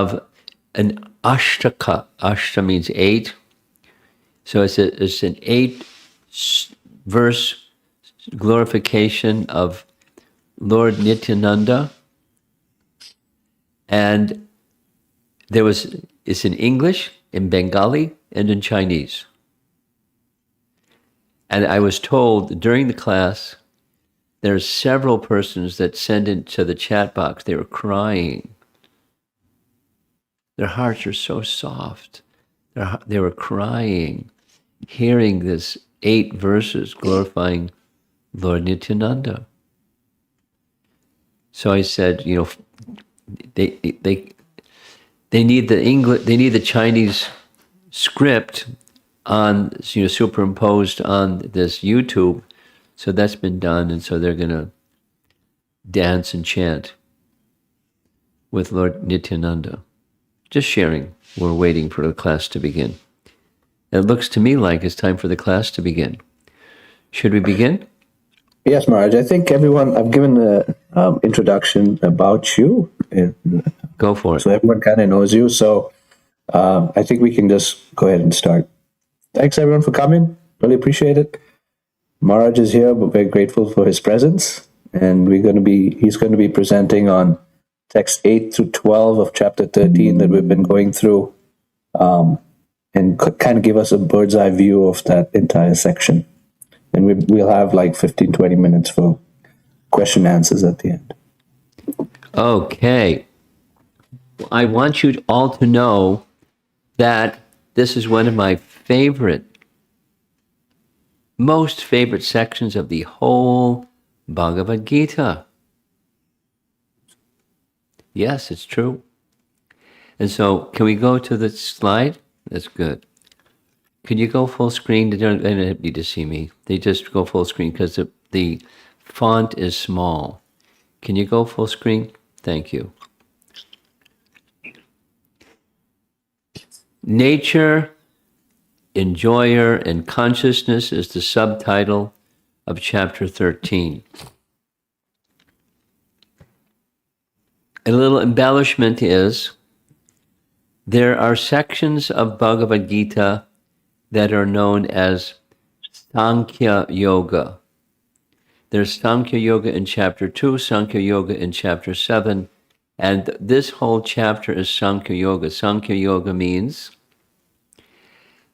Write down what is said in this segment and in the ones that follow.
of an ashtaka. Ashta means 8. So it's an 8-verse glorification of Lord Nityananda. And it's in English, in Bengali, and in Chinese. And I was told during the class, there's several persons that send into the chat box, they were crying. Their hearts are so soft. They were crying, hearing this 8 verses glorifying Lord Nityananda. So I said, they need the English, they need the Chinese script on, superimposed on this YouTube. So that's been done, and so they're going to dance and chant with Lord Nityananda. Just sharing. We're waiting for the class to begin. It looks to me like it's time for the class to begin. Should we begin? Yes, Maharaj. I think I've given an introduction about you. Go for it. So everyone kind of knows you. So I think we can just go ahead and start. Thanks, everyone, for coming. Really appreciate it. Maharaj is here, but we're grateful for his presence. And he's going to be presenting on text 8 through 12 of chapter 13 that we've been going through, and kind of give us a bird's eye view of that entire section. And we'll have like 15-20 minutes for question answers at the end. Okay. I want you all to know that this is one of my most favorite sections of the whole Bhagavad Gita. Yes, it's true. And so, can we go to the slide? That's good. Can you go full screen? They don't need to see me. They just go full screen because the font is small. Can you go full screen? Thank you. Nature, Enjoyer, and Consciousness is the subtitle of chapter 13. A little embellishment is there are sections of Bhagavad Gita that are known as Sankhya Yoga. There's Sankhya Yoga in chapter 2, Sankhya Yoga in chapter 7, and this whole chapter is Sankhya Yoga. Sankhya Yoga means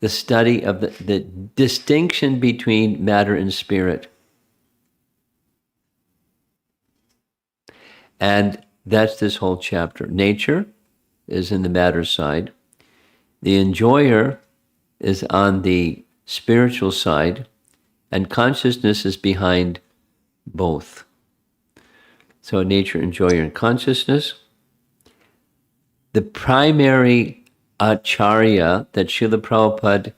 the study of the distinction between matter and spirit. And that's this whole chapter. Nature is in the matter side. The enjoyer is on the spiritual side, and consciousness is behind both. So nature, enjoyer, and consciousness. The primary acharya that Srila Prabhupada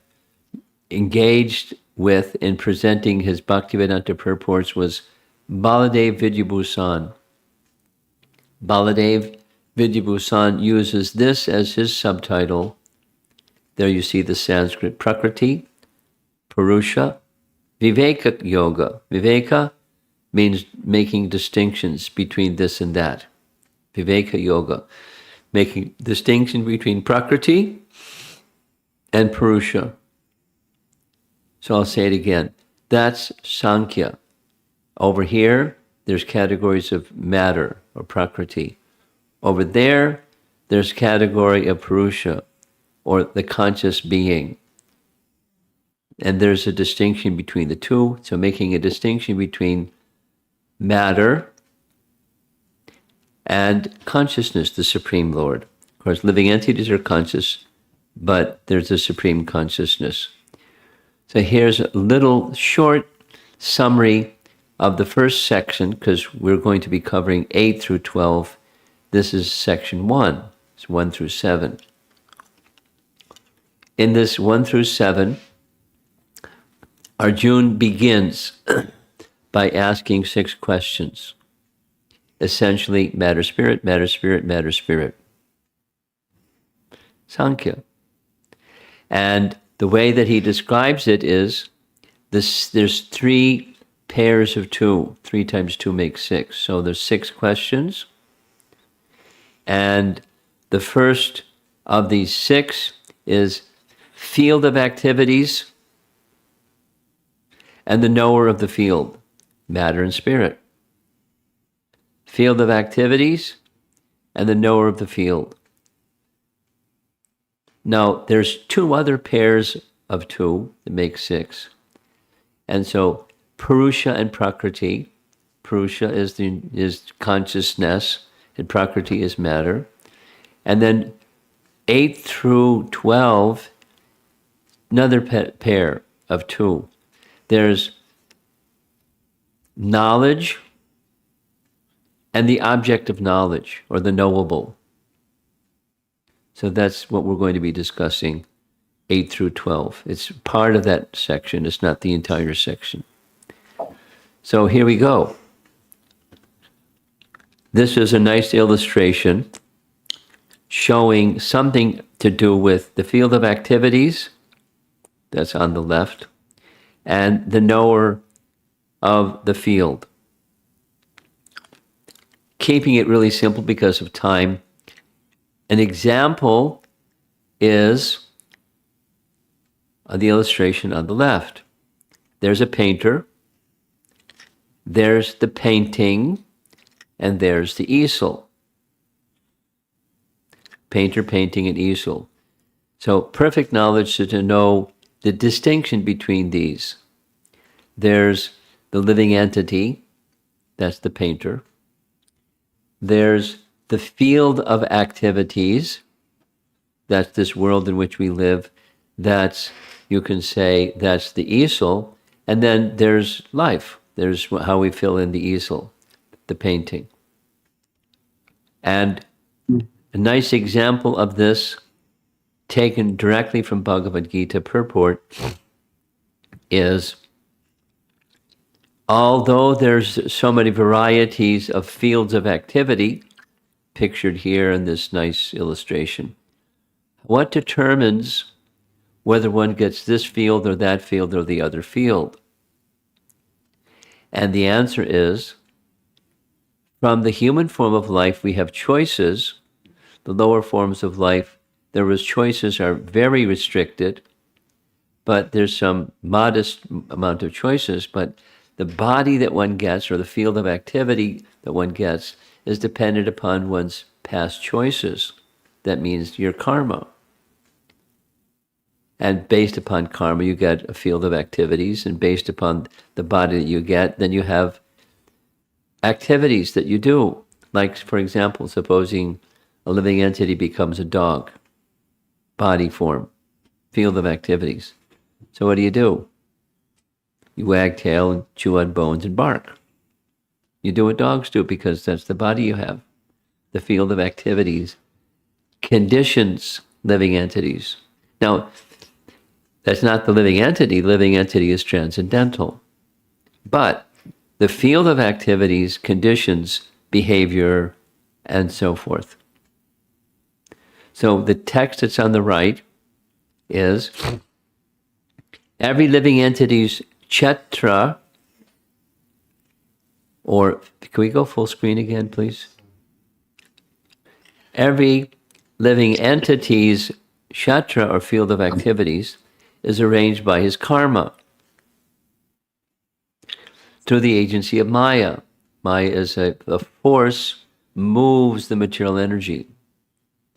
engaged with in presenting his Bhaktivedanta purports was Baladev Vidyabhusan. Baladev Vidyabhusan uses this as his subtitle. There you see the Sanskrit Prakriti, Purusha, Viveka Yoga. Viveka means making distinctions between this and that. Viveka Yoga, making distinction between Prakriti and Purusha. So I'll say it again. That's Sankhya. Over here, there's categories of matter or Prakriti. Over there, there's category of Purusha, or the conscious being. And there's a distinction between the two. So making a distinction between matter and consciousness, the Supreme Lord. Of course, living entities are conscious, but there's a Supreme Consciousness. So here's a little short summary of the first section, because we're going to be covering 8 through 12. This is section 1. It's 1 through 7. In this 1 through 7, Arjuna begins by asking 6 questions. Essentially, matter, spirit, matter, spirit, matter, spirit. Sankhya. And the way that he describes it is there's 3 pairs of 2. 3 times 2 makes 6. So there's 6 questions. And The first of these 6 is field of activities and the knower of the field, matter and spirit. Field of activities and the knower of the field. Now, there's 2 other pairs of 2 that make 6. And so Purusha and Prakriti. Purusha is consciousness, and Prakriti is matter. And then 8 through 12, another pair of 2. There's knowledge and the object of knowledge, or the knowable. So that's what we're going to be discussing, 8 through 12. It's part of that section. It's not the entire section. So here we go. This is a nice illustration showing something to do with the field of activities, that's on the left, and the knower of the field. Keeping it really simple because of time. An example is the illustration on the left. There's a painter, there's the painting, and there's the easel. Painter, painting, and easel. So perfect knowledge is to know the distinction between these. There's the living entity, that's the painter. There's the field of activities, that's this world in which we live. That's, you can say, that's the easel. And then there's life. There's how we fill in the easel, the painting. And a nice example of this, taken directly from Bhagavad Gita purport, is although there's so many varieties of fields of activity, pictured here in this nice illustration, what determines whether one gets this field or that field or the other field? And the answer is, from the human form of life, we have choices. The lower forms of life, choices are very restricted, but there's some modest amount of choices. But the body that one gets, or the field of activity that one gets, is dependent upon one's past choices. That means your karma. And based upon karma, you get a field of activities, and based upon the body that you get, then you have activities that you do. Like, for example, supposing a living entity becomes a dog, body form, field of activities. So what do? You wag tail and chew on bones and bark. You do what dogs do because that's the body you have. The field of activities conditions living entities. Now, that's not the living entity. Living entity is transcendental. But the field of activities conditions behavior and so forth. So the text that's on the right is, every living entity's kshetra, or can we go full screen again, please? Every living entity's kshetra, or field of activities, is arranged by his karma through the agency of Maya. Maya is a force, moves the material energy.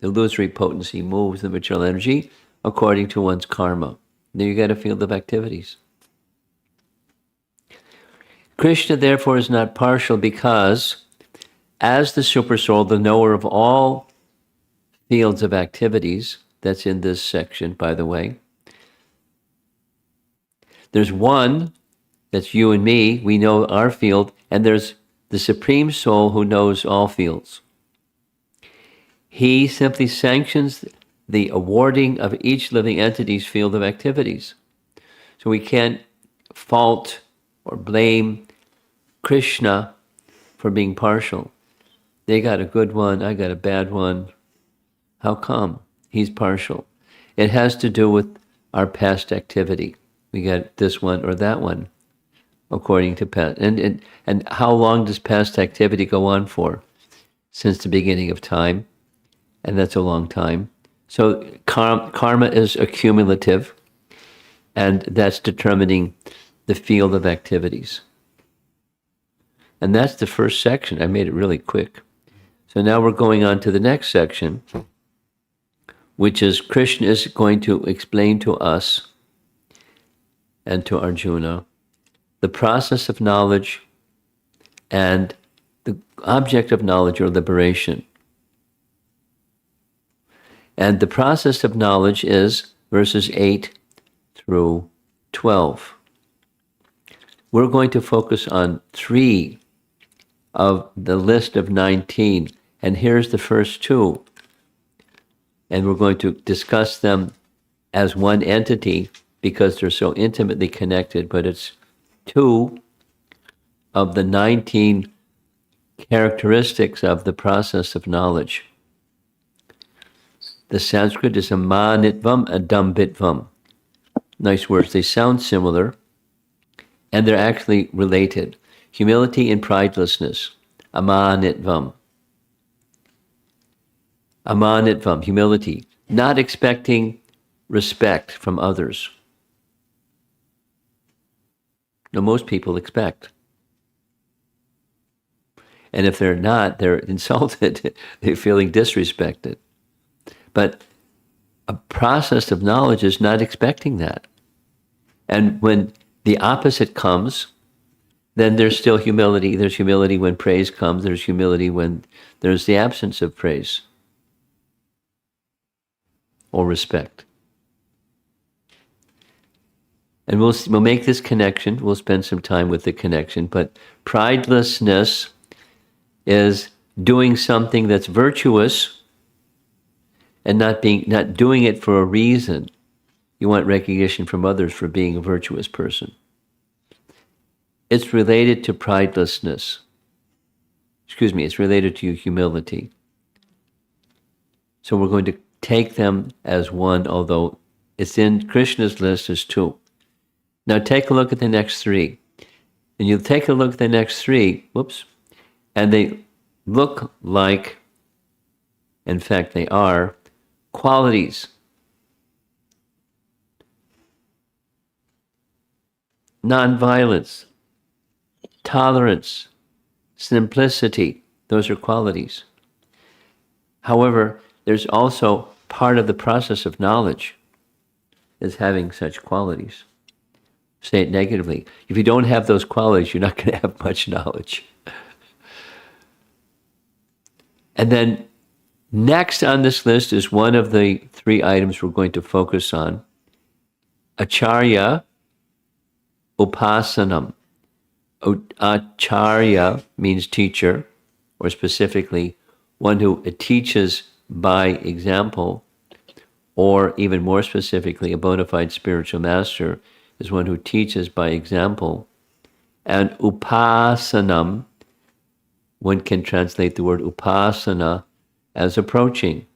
The illusory potency moves the material energy according to one's karma. Then you get a field of activities. Krishna, therefore, is not partial because, as the Supersoul, the knower of all fields of activities, that's in this section, by the way, there's one, that's you and me, we know our field, and there's the Supreme Soul who knows all fields. He simply sanctions the awarding of each living entity's field of activities. So we can't fault or blame Krishna for being partial. They got a good one, I got a bad one. How come? He's partial. It has to do with our past activity. We get this one or that one, according to past. And how long does past activity go on for? Since the beginning of time. and that's a long time. So karma is accumulative, and that's determining the field of activities. And that's the first section. I made it really quick. So now we're going on to the next section, which is Krishna is going to explain to us and to Arjuna the process of knowledge and the object of knowledge or liberation. And the process of knowledge is verses 8 through 12. We're going to focus on 3 of the list of 19, and here's the first 2. And we're going to discuss them as one entity because they're so intimately connected, but it's 2 of the 19 characteristics of the process of knowledge. The Sanskrit is amanitvam, adambitvam. Nice words. They sound similar, and they're actually related. Humility and pridelessness, amanitvam. Amanitvam, humility, not expecting respect from others. Now, most people expect. And if they're not, they're insulted. They're feeling disrespected. But a process of knowledge is not expecting that. And when the opposite comes, then there's still humility. There's humility when praise comes. There's humility when there's the absence of praise or respect. And we'll make this connection. We'll spend some time with the connection. But pridelessness is doing something that's virtuous and not doing it for a reason. You want recognition from others for being a virtuous person. It's related to pridelessness. It's related to humility. So we're going to take them as one, although it's in Krishna's list as 2. Now take a look at the next 3. And you'll take a look at the next 3, and they look like, in fact they are, qualities. Nonviolence, tolerance, simplicity, those are qualities. However, there's also part of the process of knowledge is having such qualities. Say it negatively. If you don't have those qualities, you're not going to have much knowledge. And then next on this list is one of the 3 items we're going to focus on. Acharya Upasanam. Acharya means teacher, or specifically one who teaches by example, or even more specifically, a bona fide spiritual master is one who teaches by example. And upasanam, one can translate the word upasana as approaching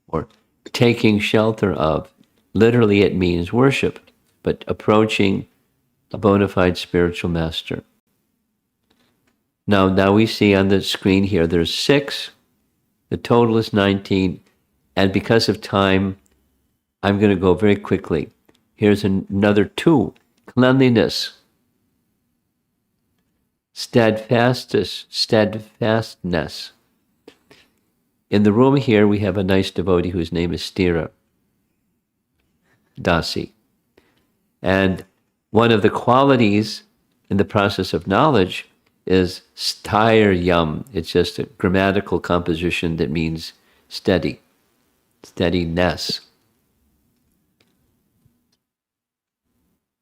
or taking shelter of. Literally it means worship, but approaching a bona fide spiritual master. Now we see on the screen here, there's 6, the total is 19, and because of time, I'm going to go very quickly. Here's another 2, cleanliness, steadfastness. In the room here, we have a nice devotee whose name is Stira Dasi. And one of the qualities in the process of knowledge is sthiryam. It's just a grammatical composition that means steady, steadiness.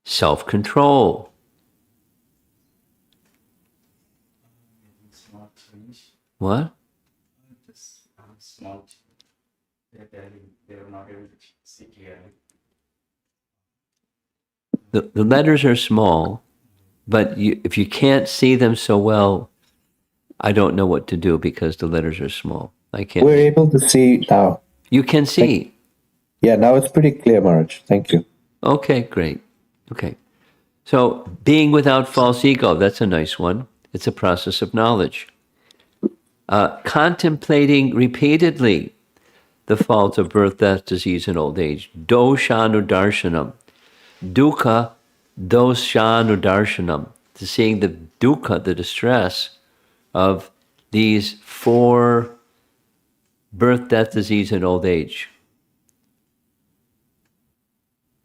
Self-control. What? Just small. They were not able to see clearly. The letters are small, but if you can't see them so well, I don't know what to do because the letters are small. I can't. We're able to see now. You can see. Yeah, now it's pretty clear, Maharaj. Thank you. Okay, great. Okay. So being without false ego, that's a nice one. It's a process of knowledge. Contemplating repeatedly the faults of birth, death, disease, and old age. Doshanu darshanam. Dukkha doshanu darshanam. To seeing the dukkha, the distress of these 4: birth, death, disease, and old age.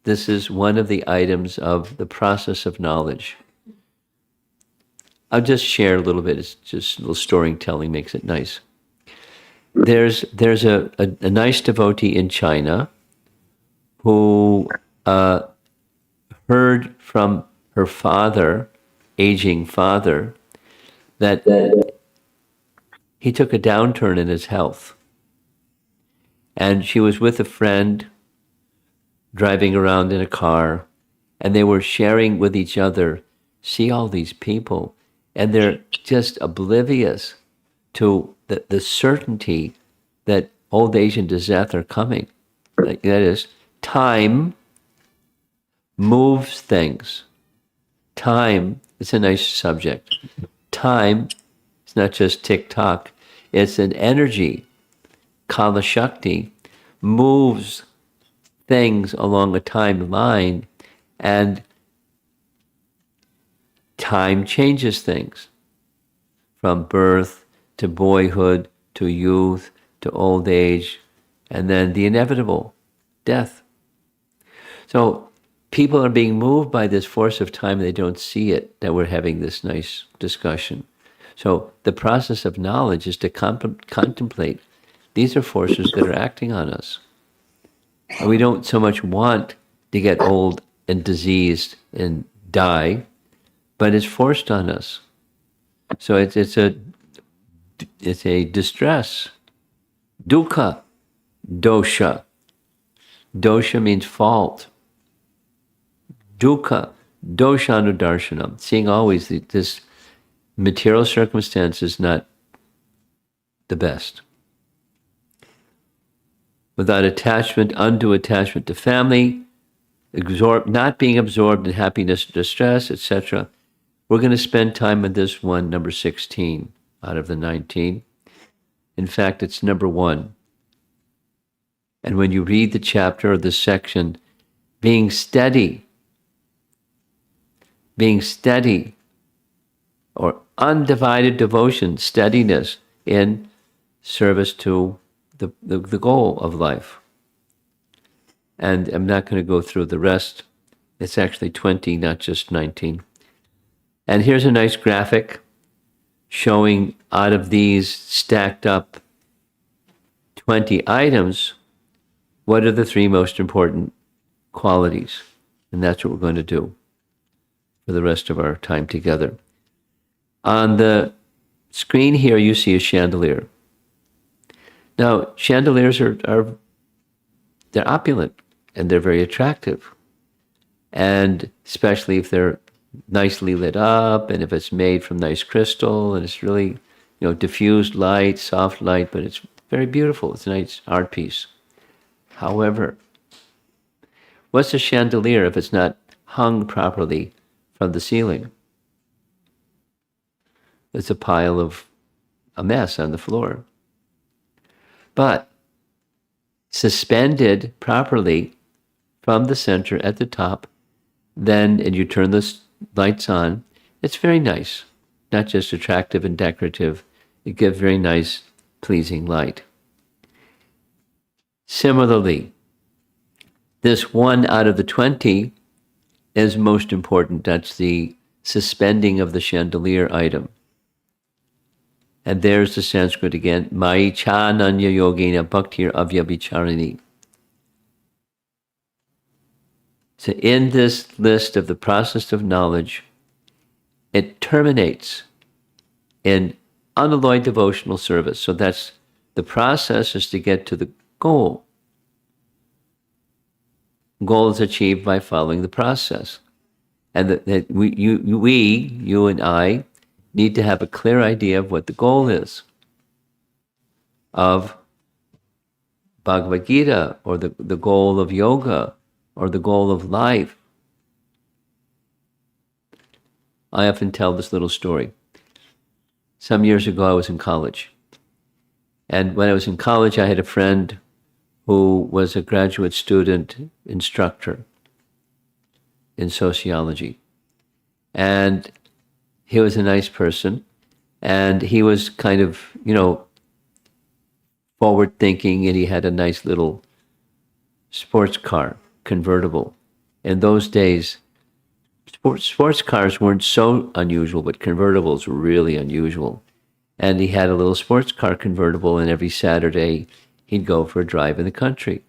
This is one of the items of the process of knowledge. I'll just share a little bit. It's just a little storytelling makes it nice. There's a nice devotee in China who heard from her father, aging father, that he took a downturn in his health. And she was with a friend driving around in a car, and they were sharing with each other, see all these people, and they're just oblivious to the certainty that old age and death are coming. That is, time moves things. Time, it's a nice subject. Time, it's not just tick-tock, it's an energy. Kala Shakti moves things along a timeline, and time changes things from birth to boyhood to youth to old age, and then the inevitable death. So people are being moved by this force of time. They don't see it, that we're having this nice discussion. So the process of knowledge is to contemplate. These are forces that are acting on us. And we don't so much want to get old and diseased and die, but it's forced on us. So it's a distress. Dukkha, dosha. Dosha means fault. Dukkha, doshanudarshanam. Seeing always this material circumstance is not the best. Without attachment, undue attachment to family, not being absorbed in happiness, distress, etc. We're going to spend time on this one, number 16 out of the 19. In fact, it's number 1. And when you read the chapter or the section, being steady or undivided devotion, steadiness in service to the goal of life. And I'm not going to go through the rest. It's actually 20, not just 19. And here's a nice graphic showing out of these stacked up 20 items, what are the 3 most important qualities? And that's what we're going to do for the rest of our time together. On the screen here, you see a chandelier. Now, chandeliers are they're opulent and they're very attractive. And especially if they're nicely lit up and if it's made from nice crystal and it's really, diffused light, soft light, but it's very beautiful. It's a nice art piece. However, what's a chandelier if it's not hung properly from the ceiling? It's a mess on the floor. But suspended properly from the center at the top, and you turn the lights on, it's very nice. Not just attractive and decorative, it gives very nice, pleasing light. Similarly, this 1 out of the 20 is most important. That's the suspending of the chandelier item. And there's the Sanskrit again, Mai Chananya Yogena Bhaktir Avyabhicharini. So in this list of the process of knowledge, it terminates in unalloyed devotional service. So that's the process is to get to the goal. Goal is achieved by following the process. And that you and I, need to have a clear idea of what the goal is of Bhagavad Gita, or the goal of yoga, or the goal of life. I often tell this little story. Some years ago, I was in college. And when I was in college, I had a friend who was a graduate student instructor in sociology. And he was a nice person. And he was kind of, forward thinking, and he had a nice little sports car, convertible. In those days, sports cars weren't so unusual, but convertibles were really unusual. And he had a little sports car convertible, and every Saturday he'd go for a drive in the country.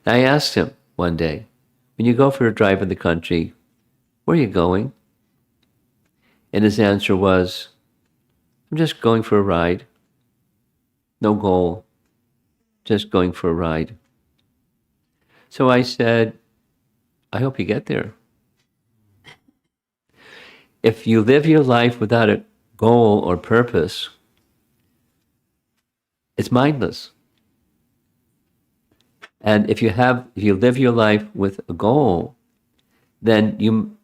And I asked him one day, when you go for a drive in the country, where are you going? And his answer was, I'm just going for a ride. No goal, just going for a ride. So I said, I hope you get there. If you live your life without a goal or purpose, it's mindless. And if you live your life with a goal, then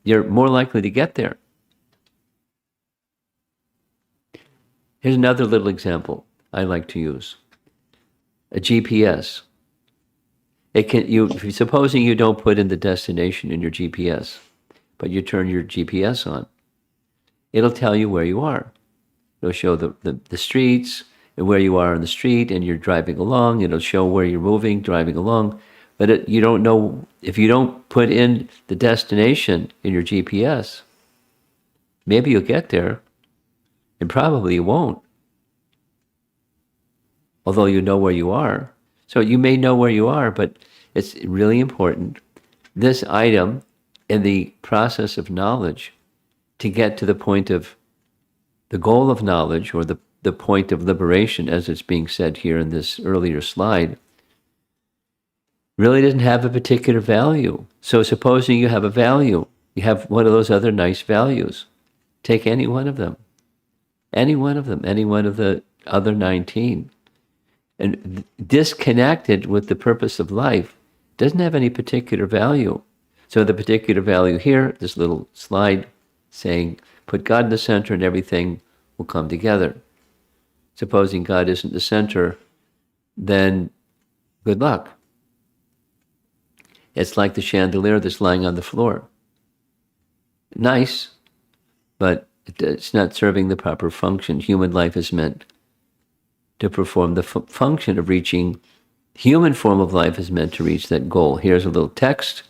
you're more likely to get there. Here's another little example I like to use. A GPS. Supposing you don't put in the destination in your GPS, but you turn your GPS on, it'll tell you where you are. It'll show the streets and where you are on the street, and you're driving along. It'll show where you're moving, driving along. But you don't know, if you don't put in the destination in your GPS, maybe you'll get there, and probably you won't. Although you know where you are. So you may know where you are, but it's really important. This item in the process of knowledge, to get to the point of the goal of knowledge, or the point of liberation, as it's being said here in this earlier slide, really doesn't have a particular value. So supposing you have a value, you have one of those other nice values. Take any one of them. Any one of the other 19. And disconnected with the purpose of life, doesn't have any particular value. So the particular value here, this little slide saying, put God in the center and everything will come together. Supposing God isn't the center, then good luck. It's like the chandelier that's lying on the floor. Nice, but it's not serving the proper function. Human life is meant to perform the function of reaching. Human form of life is meant to reach that goal. Here's a little text,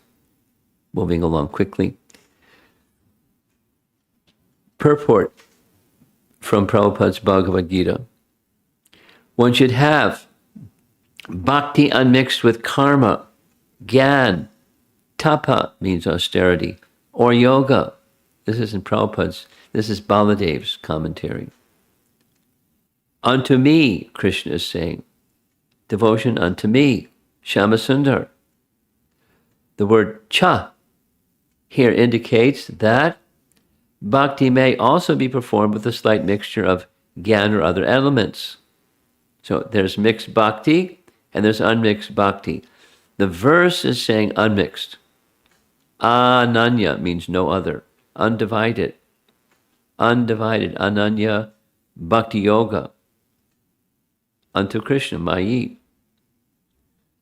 moving along quickly. Purport from Prabhupada's Bhagavad Gita. One should have bhakti unmixed with karma, gyan, tapa means austerity, or yoga. This isn't Prabhupada's, this is Baladev's commentary. Unto me, Krishna is saying, devotion unto me, Shyamasundar. The word cha here indicates that bhakti may also be performed with a slight mixture of gyan or other elements. So there's mixed bhakti and there's unmixed bhakti. The verse is saying unmixed. Ananya means no other. Undivided. Undivided. Ananya bhakti yoga. Unto Krishna, Mayi.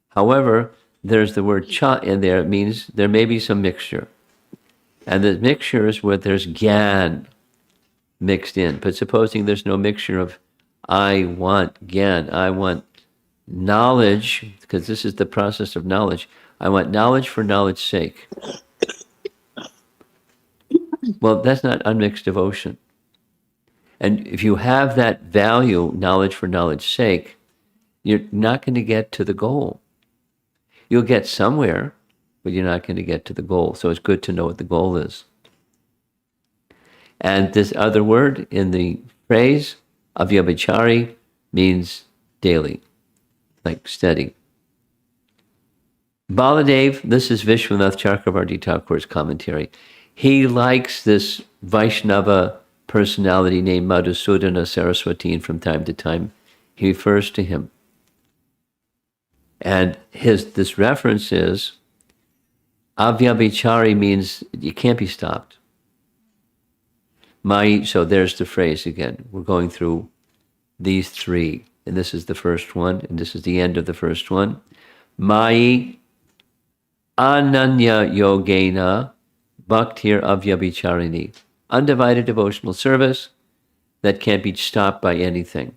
However, there's the word cha in there. It means there may be some mixture. And the mixture is where there's gyan mixed in. But supposing there's no mixture of I want gyan, I want knowledge, because this is the process of knowledge. I want knowledge for knowledge's sake. Well, that's not unmixed devotion. And if you have that value, knowledge for knowledge's sake, you're not going to get to the goal. You'll get somewhere, but you're not going to get to the goal. So it's good to know what the goal is. And this other word in the phrase, avyabhichari, means daily, like steady. Baladev, this is Vishwanath Chakravarti Thakur's commentary. He likes this Vaishnava personality named Madhusudana Saraswati, and from time to time he refers to him. And this reference is, avyabhichari means you can't be stopped. So there's the phrase again. We're going through these three. and this is the first one, and this is the end of the first one. Mai Ananya Yogena Bhaktir Avyabhicharini. Undivided devotional service that can't be stopped by anything.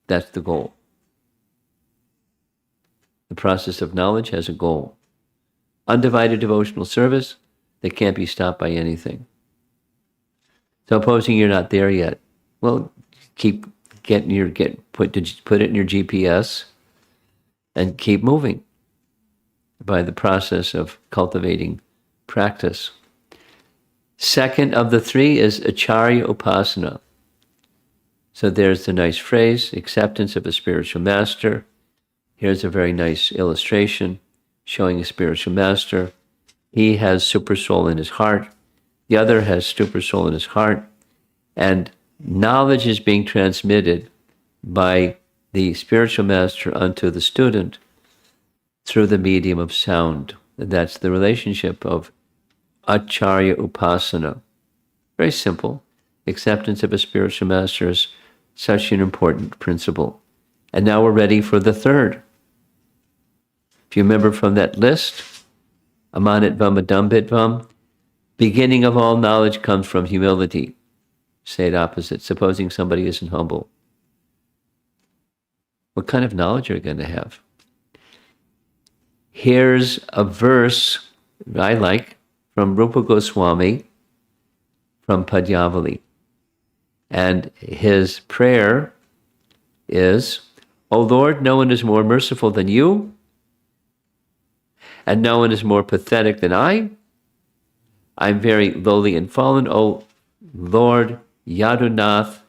That's the goal. The process of knowledge has a goal. Undivided devotional service that can't be stopped by anything. Supposing you're not there yet, well, keep put it in your GPS and keep moving by the process of cultivating practice. Second of the three is Acharya Upasana. So there's the nice phrase, acceptance of a spiritual master. Here's a very nice illustration showing a spiritual master. He has super soul in his heart. The other has super soul in his heart. And knowledge is being transmitted by the spiritual master unto the student through the medium of sound. And that's the relationship of Acharya Upasana. Very simple. Acceptance of a spiritual master is such an important principle. And now we're ready for the third. If you remember from that list, Amanitvam Adambitvam, beginning of all knowledge comes from humility. Say it opposite. Supposing somebody isn't humble, what kind of knowledge are you going to have? Here's a verse I like from Rupa Goswami from Padyavali. And his prayer is, O Lord, no one is more merciful than you, and no one is more pathetic than I. I'm very lowly and fallen. O Lord, Yadunath,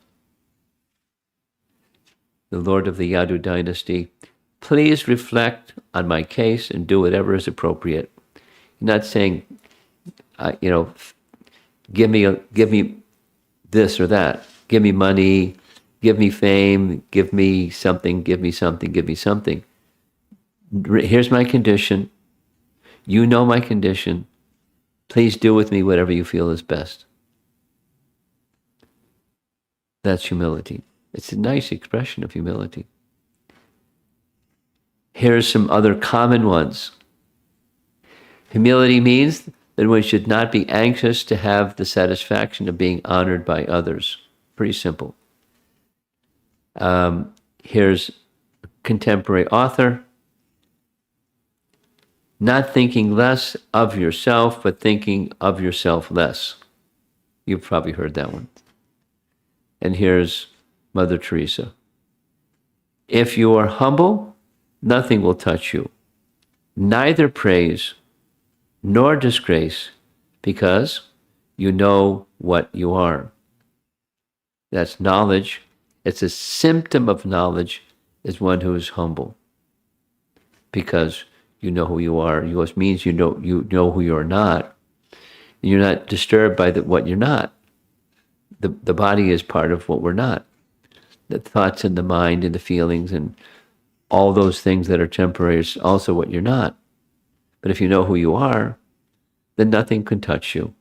the Lord of the Yadu dynasty, please reflect on my case and do whatever is appropriate. You're not saying, give me this or that. Give me money, give me fame, give me something, give me something, give me something. Here's my condition. You know my condition. Please do with me whatever you feel is best. That's humility. It's a nice expression of humility. Here's some other common ones. Humility means that one should not be anxious to have the satisfaction of being honored by others. Pretty simple. Here's a contemporary author. Not thinking less of yourself, but thinking of yourself less. You've probably heard that one. And here's Mother Teresa. If you are humble, nothing will touch you. Neither praise nor disgrace, because you know what you are. That's knowledge. It's a symptom of knowledge is one who is humble. Because you know who you are. It means you know who you're not. And you're not disturbed by what you're not. The body is part of what we're not. The thoughts and the mind and the feelings and all those things that are temporary is also what you're not. But if you know who you are, then nothing can touch you.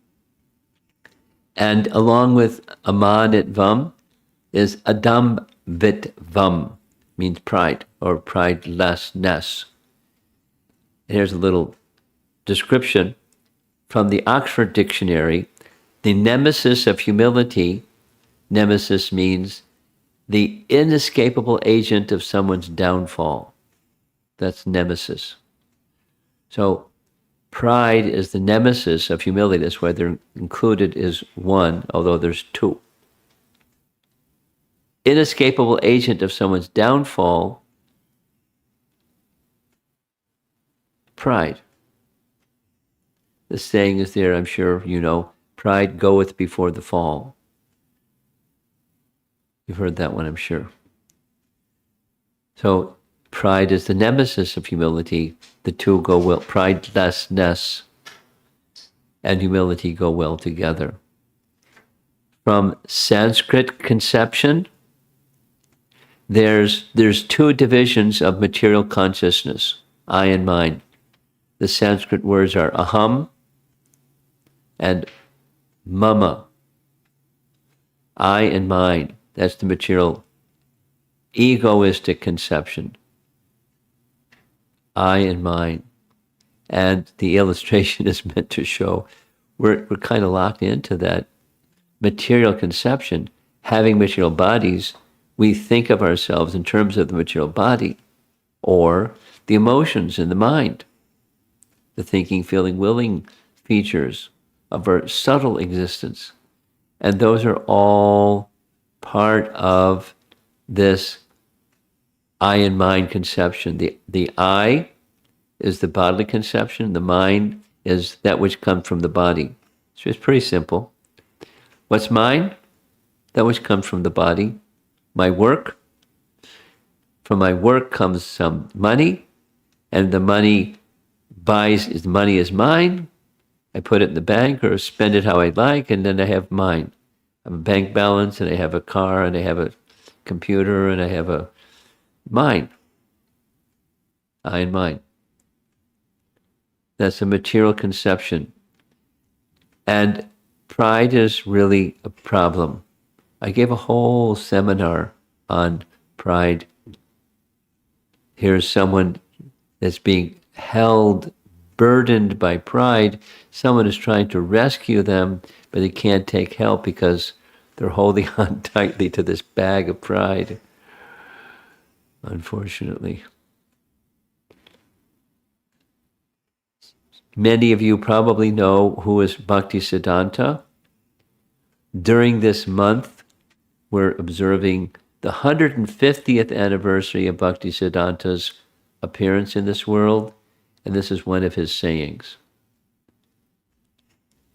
And along with amanitvam is adambitvam, means pride or pridelessness. Here's a little description from the Oxford Dictionary. The nemesis of humility, nemesis means the inescapable agent of someone's downfall. That's nemesis. So pride is the nemesis of humility. That's why they're included is one, although there's two. Inescapable agent of someone's downfall, pride. The saying is there, I'm sure you know, pride goeth before the fall. You've heard that one, I'm sure. So pride is the nemesis of humility. The two go well. Pridelessness and humility go well together. From Sanskrit conception, there's two divisions of material consciousness, I and mine. The Sanskrit words are aham and mama. I and mine. That's the material egoistic conception, I and mine. And the illustration is meant to show we're kind of locked into that material conception. Having material bodies, we think of ourselves in terms of the material body, or the emotions in the mind, the thinking, feeling, willing features of our subtle existence. And those are all part of this I and mind conception. The I is the bodily conception. The mind is that which comes from the body. So it's pretty simple. What's mine? That which comes from the body. My work. From my work comes some money, and the money is mine. I put it in the bank or spend it how I like, and then I have mine. I have a bank balance, and I have a car, and I have a computer, and I have a mine. I and mine. That's a material conception. And pride is really a problem. I gave a whole seminar on pride. Here's someone that's being held, burdened by pride. Someone is trying to rescue them, but they can't take help because they're holding on tightly to this bag of pride, unfortunately. Many of you probably know who is Bhaktisiddhanta. During this month, we're observing the 150th anniversary of Bhaktisiddhanta's appearance in this world, and this is one of his sayings.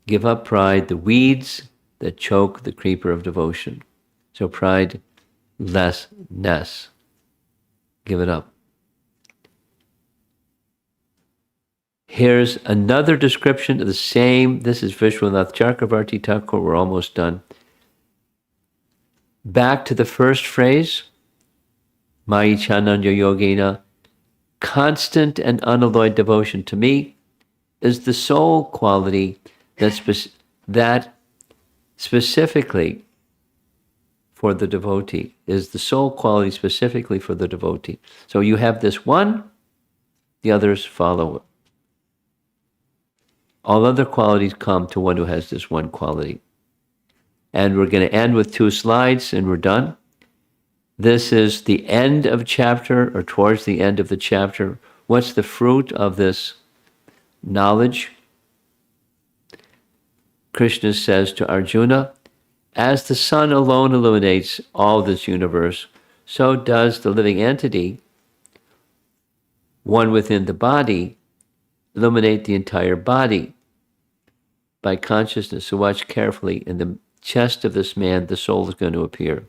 Give up pride, the weeds that choke the creeper of devotion. So pride, lessness. Give it up. Here's another description of the same. This is Vishwanath Chakravarti Thakur. We're almost done. Back to the first phrase, Mai Chananya Yogena, constant and unalloyed devotion to me is the sole quality that specifically for the devotee, is the sole quality specifically for the devotee. So you have this one, the others follow it. All other qualities come to one who has this one quality. And we're going to end with 2 slides and we're done. This is the end of chapter, or towards the end of the chapter. What's the fruit of this knowledge? Krishna says to Arjuna, as the sun alone illuminates all this universe, so does the living entity, one within the body, illuminate the entire body by consciousness. So watch carefully. In the chest of this man, the soul is going to appear.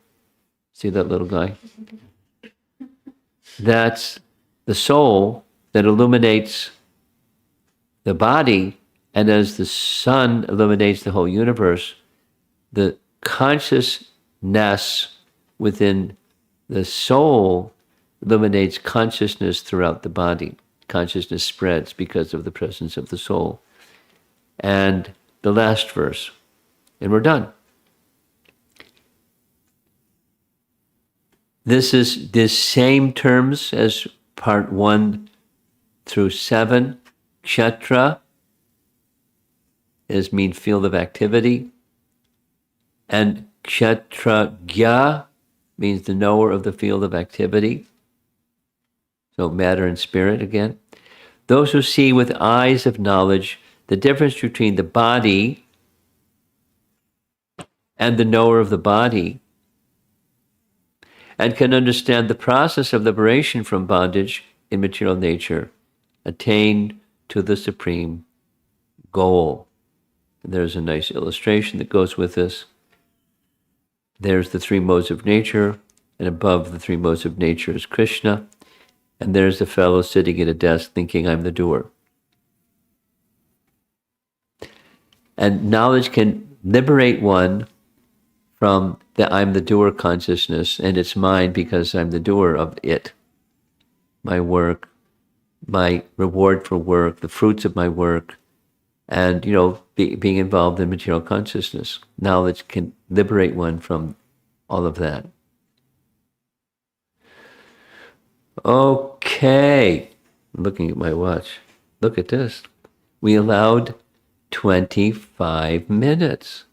See that little guy? That's the soul that illuminates the body, and as the sun illuminates the whole universe, the consciousness within the soul illuminates consciousness throughout the body. Consciousness spreads because of the presence of the soul. And the last verse, and we're done. This is the same terms as part 1 through 7. Kshetra mean field of activity. And kshetragya means the knower of the field of activity. So matter and spirit again. Those who see with eyes of knowledge the difference between the body and the knower of the body, and can understand the process of liberation from bondage in material nature, attain to the supreme goal. And there's a nice illustration that goes with this. There's the 3 modes of nature, and above the 3 modes of nature is Krishna, and there's the fellow sitting at a desk thinking, I'm the doer. And knowledge can liberate one from the I'm the doer consciousness, and it's mine because I'm the doer of it. My work, my reward for work, the fruits of my work, and, being involved in material consciousness. Knowledge can liberate one from all of that. Okay. I'm looking at my watch. Look at this. We allowed 25 minutes.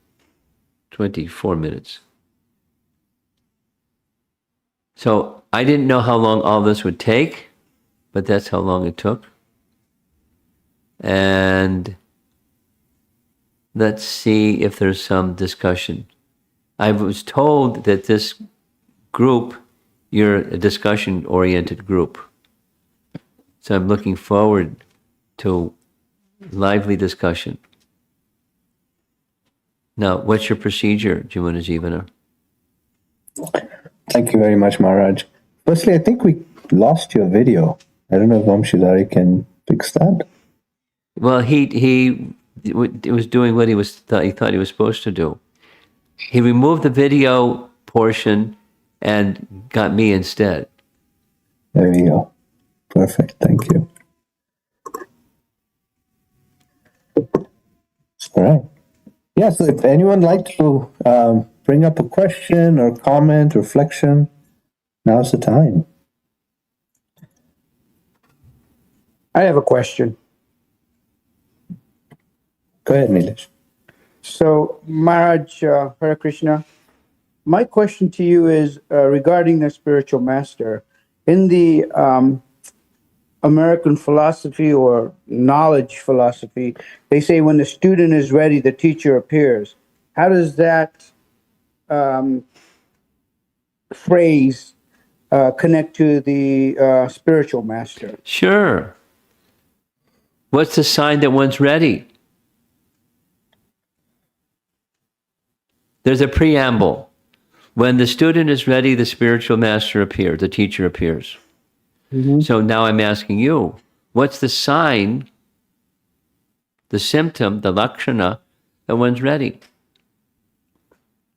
24 minutes. So I didn't know how long all this would take, but that's how long it took. And let's see if there's some discussion. I was told that this group, you're a discussion-oriented group. So I'm looking forward to lively discussion. Now, what's your procedure, Jimuna Jivana? Thank you very much, Maharaj. Firstly, I think we lost your video. I don't know if Shidari can fix that. Well, he was doing what he thought he was supposed to do. He removed the video portion and got me instead. There we go. Perfect. Thank you. All right. Yeah, so if anyone would like to bring up a question or comment, reflection, now's the time. I have a question. Go ahead, Nilesh. So, Maharaj, Hare Krishna, my question to you is regarding the spiritual master. In the American philosophy or knowledge philosophy, they say when the student is ready, the teacher appears. How does that phrase connect to the spiritual master? Sure. What's the sign that one's ready? There's a preamble. When the student is ready, the spiritual master appears, the teacher appears. Mm-hmm. So now I'm asking you, what's the sign, the symptom, the lakshana, that one's ready?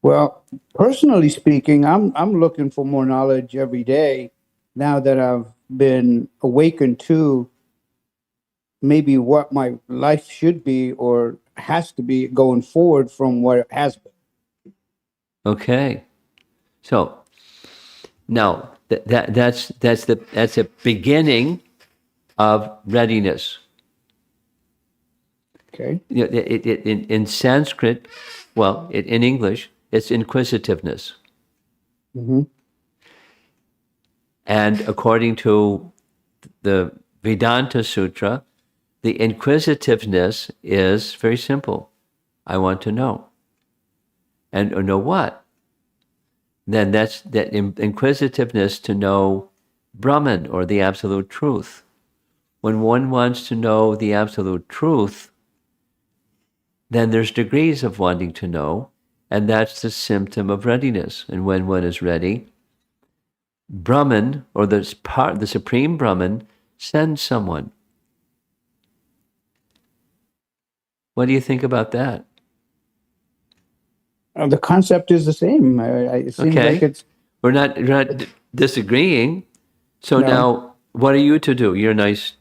Well, personally speaking, I'm looking for more knowledge every day now that I've been awakened to maybe what my life should be or has to be going forward from what it has been. Okay. So now that's a beginning of readiness. Okay. In Sanskrit, well, in English, it's inquisitiveness. Mm-hmm. And according to the Vedanta Sutra, the inquisitiveness is very simple. I want to know. And know what? Then that's that inquisitiveness to know Brahman or the absolute truth. When one wants to know the absolute truth, then there's degrees of wanting to know, and that's the symptom of readiness. And when one is ready, Brahman, or the Supreme Brahman, sends someone. What do you think about that? The concept is the same. It seems like it's... We're not disagreeing. So No. now, what are you to do? You're a nice,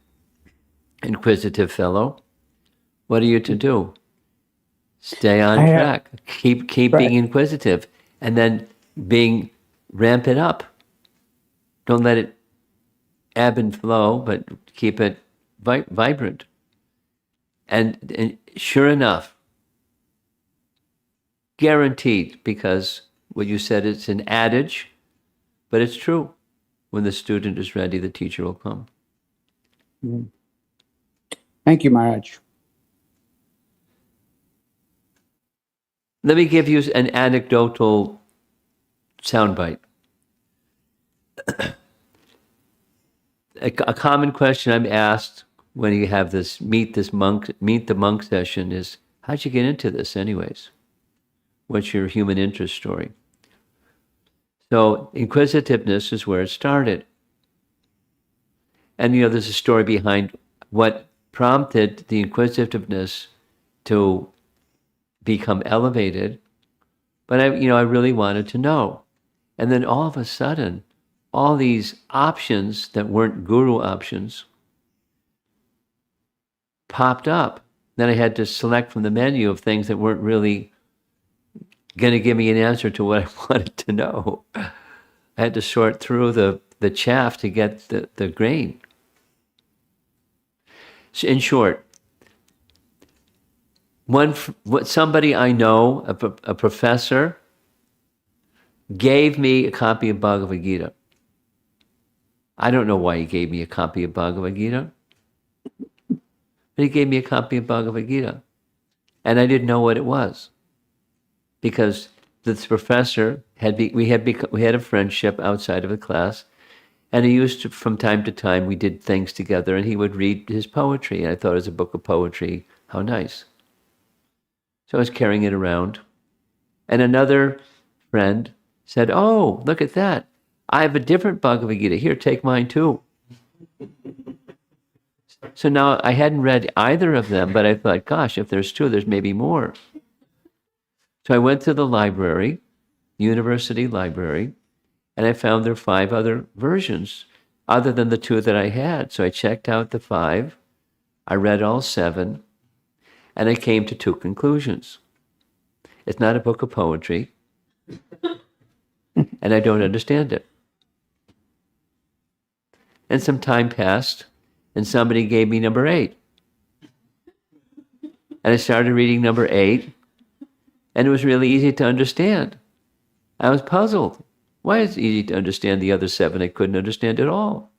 inquisitive fellow. What are you to do? Stay on track. Keep Right. being inquisitive, and then ramp it up. Don't let it ebb and flow, but keep it vibrant. And sure enough, guaranteed, because what you said, it's an adage, but it's true. When the student is ready, the teacher will come. Mm-hmm. Thank you, Maharaj. Let me give you an anecdotal soundbite. A common question I'm asked when you have this meet the monk session is, how'd you get into this anyways? What's your human interest story? So inquisitiveness is where it started. And there's a story behind what prompted the inquisitiveness to become elevated. But I really wanted to know. And then all of a sudden, all these options that weren't guru options popped up. Then I had to select from the menu of things that weren't really going to give me an answer to what I wanted to know. I had to sort through the the chaff to get the grain. So in short, somebody I know, a professor, gave me a copy of Bhagavad Gita. I don't know why he gave me a copy of Bhagavad Gita, but he gave me a copy of Bhagavad Gita. And I didn't know what it was, because this professor we had a friendship outside of the class, and he used to, from time to time, we did things together, and he would read his poetry, and I thought it was a book of poetry. How nice. So I was carrying it around, and another friend said, "Oh, look at that. I have a different Bhagavad Gita. Here, take mine too." So now I hadn't read either of them, but I thought, gosh, if there's two, there's maybe more. So I went to the library, university library, and I found there were 5 other versions other than the 2 that I had. So I checked out the 5, I read all 7, and I came to 2 conclusions. It's not a book of poetry, and I don't understand it. And some time passed, and somebody gave me number 8. And I started reading number 8, and it was really easy to understand. I was puzzled. Why is it easy to understand the other 7? I couldn't understand at all.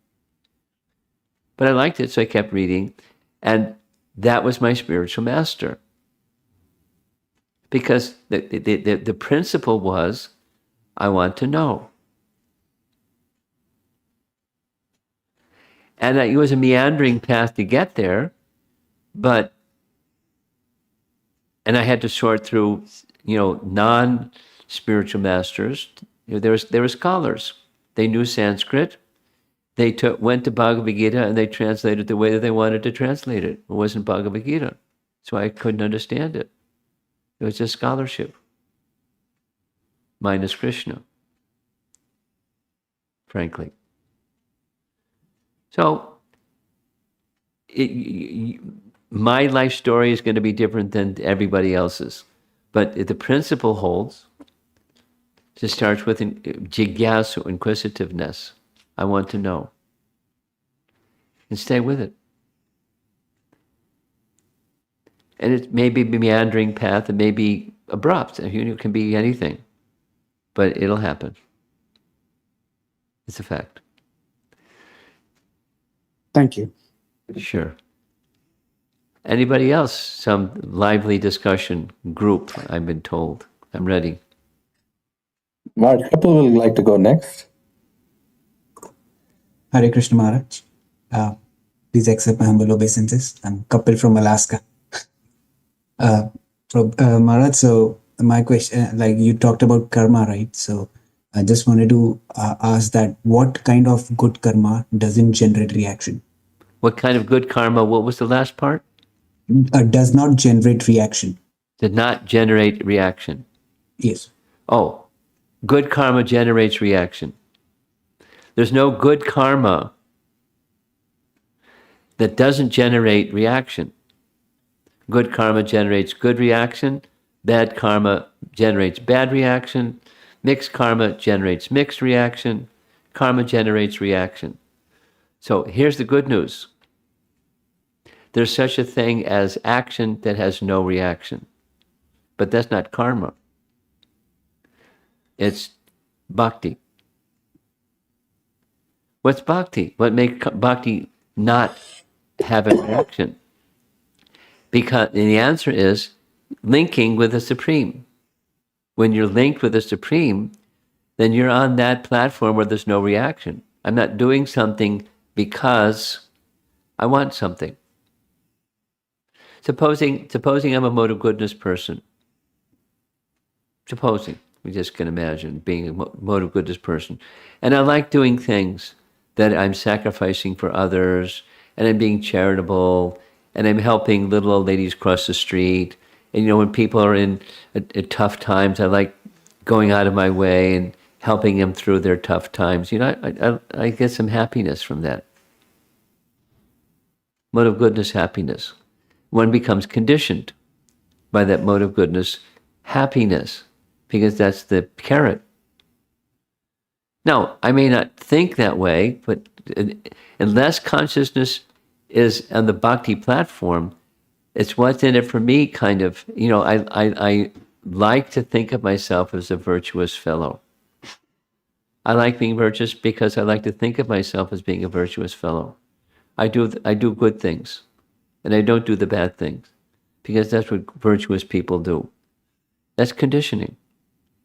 But I liked it, so I kept reading. And that was my spiritual master. Because the principle was, I want to know. And it was a meandering path to get there, and I had to sort through, non-spiritual masters. There were scholars. They knew Sanskrit. They went to Bhagavad Gita and they translated the way that they wanted to translate it. It wasn't Bhagavad Gita, so I couldn't understand it. It was just scholarship, minus Krishna, frankly. So my life story is going to be different than everybody else's, but the principle holds. It starts with jigyasu, inquisitiveness. I want to know. And stay with it. And it may be a meandering path, it may be abrupt, it can be anything, but it'll happen. It's a fact. Thank you. Sure. Anybody else? Some lively discussion group, I've been told. I'm ready. Mark, Kapil would like to go next. Hare Krishna Maharaj. Please accept my humble obeisances. I'm Kapil from Alaska. Maharaj, so my question, like you talked about karma, right? So I just wanted to ask that what kind of good karma doesn't generate reaction? What kind of good karma? What was the last part? Does not generate reaction. Did not generate reaction. Yes. Oh, good karma generates reaction. There's no good karma that doesn't generate reaction. Good karma generates good reaction. Bad karma generates bad reaction. Mixed karma generates mixed reaction. Karma generates reaction. So here's the good news. There's such a thing as action that has no reaction. But that's not karma. It's bhakti. What's bhakti? What makes bhakti not have a reaction? Because the answer is linking with the Supreme. When you're linked with the Supreme, then you're on that platform where there's no reaction. I'm not doing something because I want something. Supposing I'm a mode of goodness person. Supposing, we just can imagine being a mode of goodness person. And I like doing things that I'm sacrificing for others, and I'm being charitable, and I'm helping little old ladies cross the street. And when people are in tough times, I like going out of my way and helping them through their tough times. I get some happiness from that. Mode of goodness, happiness. One becomes conditioned by that mode of goodness, happiness, because that's the carrot. Now, I may not think that way, but unless consciousness is on the bhakti platform, it's what's in it for me kind of, I like to think of myself as a virtuous fellow. I like being virtuous because I like to think of myself as being a virtuous fellow. I do good things, and I don't do the bad things, because that's what virtuous people do. That's conditioning.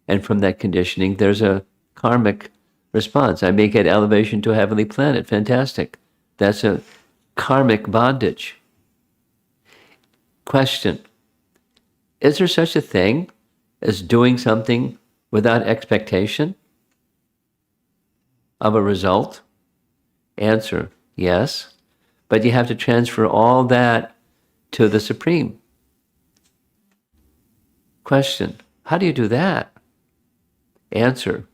And from that conditioning, there's a karmic response. I may get elevation to a heavenly planet. Fantastic. That's a karmic bondage. Question: is there such a thing as doing something without expectation of a result? Answer: yes. But you have to transfer all that to the Supreme. Question: how do you do that? Answer: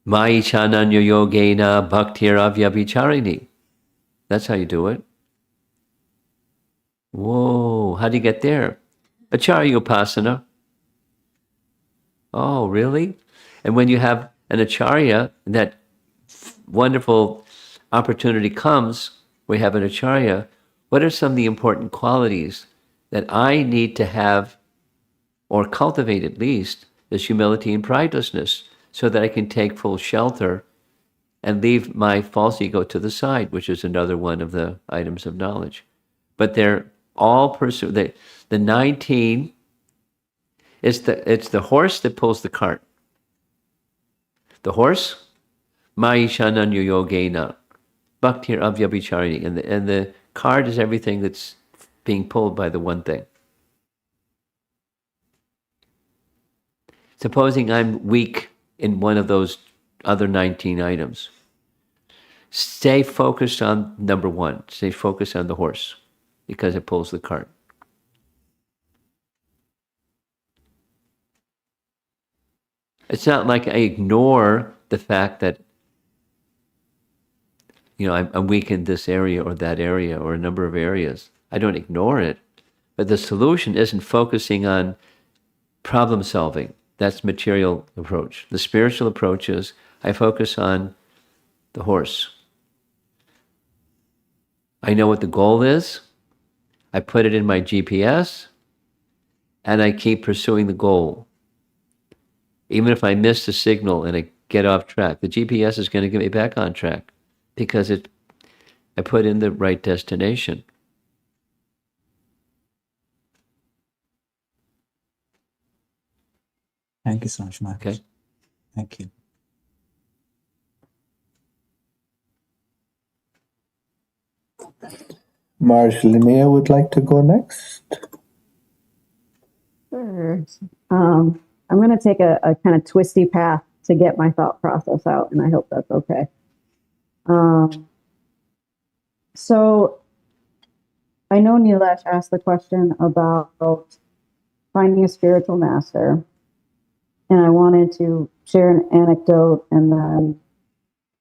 Mai chananya yogena bhaktir avyabhicharini. That's how you do it. Whoa, how do you get there? Acharya upasana. Oh, really? And when you have an acharya, that wonderful opportunity comes, we have an acharya, what are some of the important qualities that I need to have, or cultivate at least, is humility and pridelessness, so that I can take full shelter and leave my false ego to the side, which is another one of the items of knowledge. But they're all the 19, it's the horse that pulls the cart. The horse, Mai Shananyo Yogena, Bhaktir Avyabhicharini, and the cart is everything that's being pulled by the one thing. Supposing I'm weak in one of those other 19 items, stay focused on number one. Stay focused on the horse, because it pulls the cart. It's not like I ignore the fact that, I'm weak in this area or that area or a number of areas. I don't ignore it. But the solution isn't focusing on problem solving. That's material approach. The spiritual approach is I focus on the horse. I know what the goal is. I put it in my GPS, and I keep pursuing the goal. Even if I miss the signal and I get off track, the GPS is going to get me back on track, because I put in the right destination. Thank you so much, Mark. Okay. Thank you. Marge Linnea would like to go next. Sure. I'm going to take a kind of twisty path to get my thought process out, and I hope that's okay. So I know Nilesh asked the question about finding a spiritual master, and I wanted to share an anecdote and then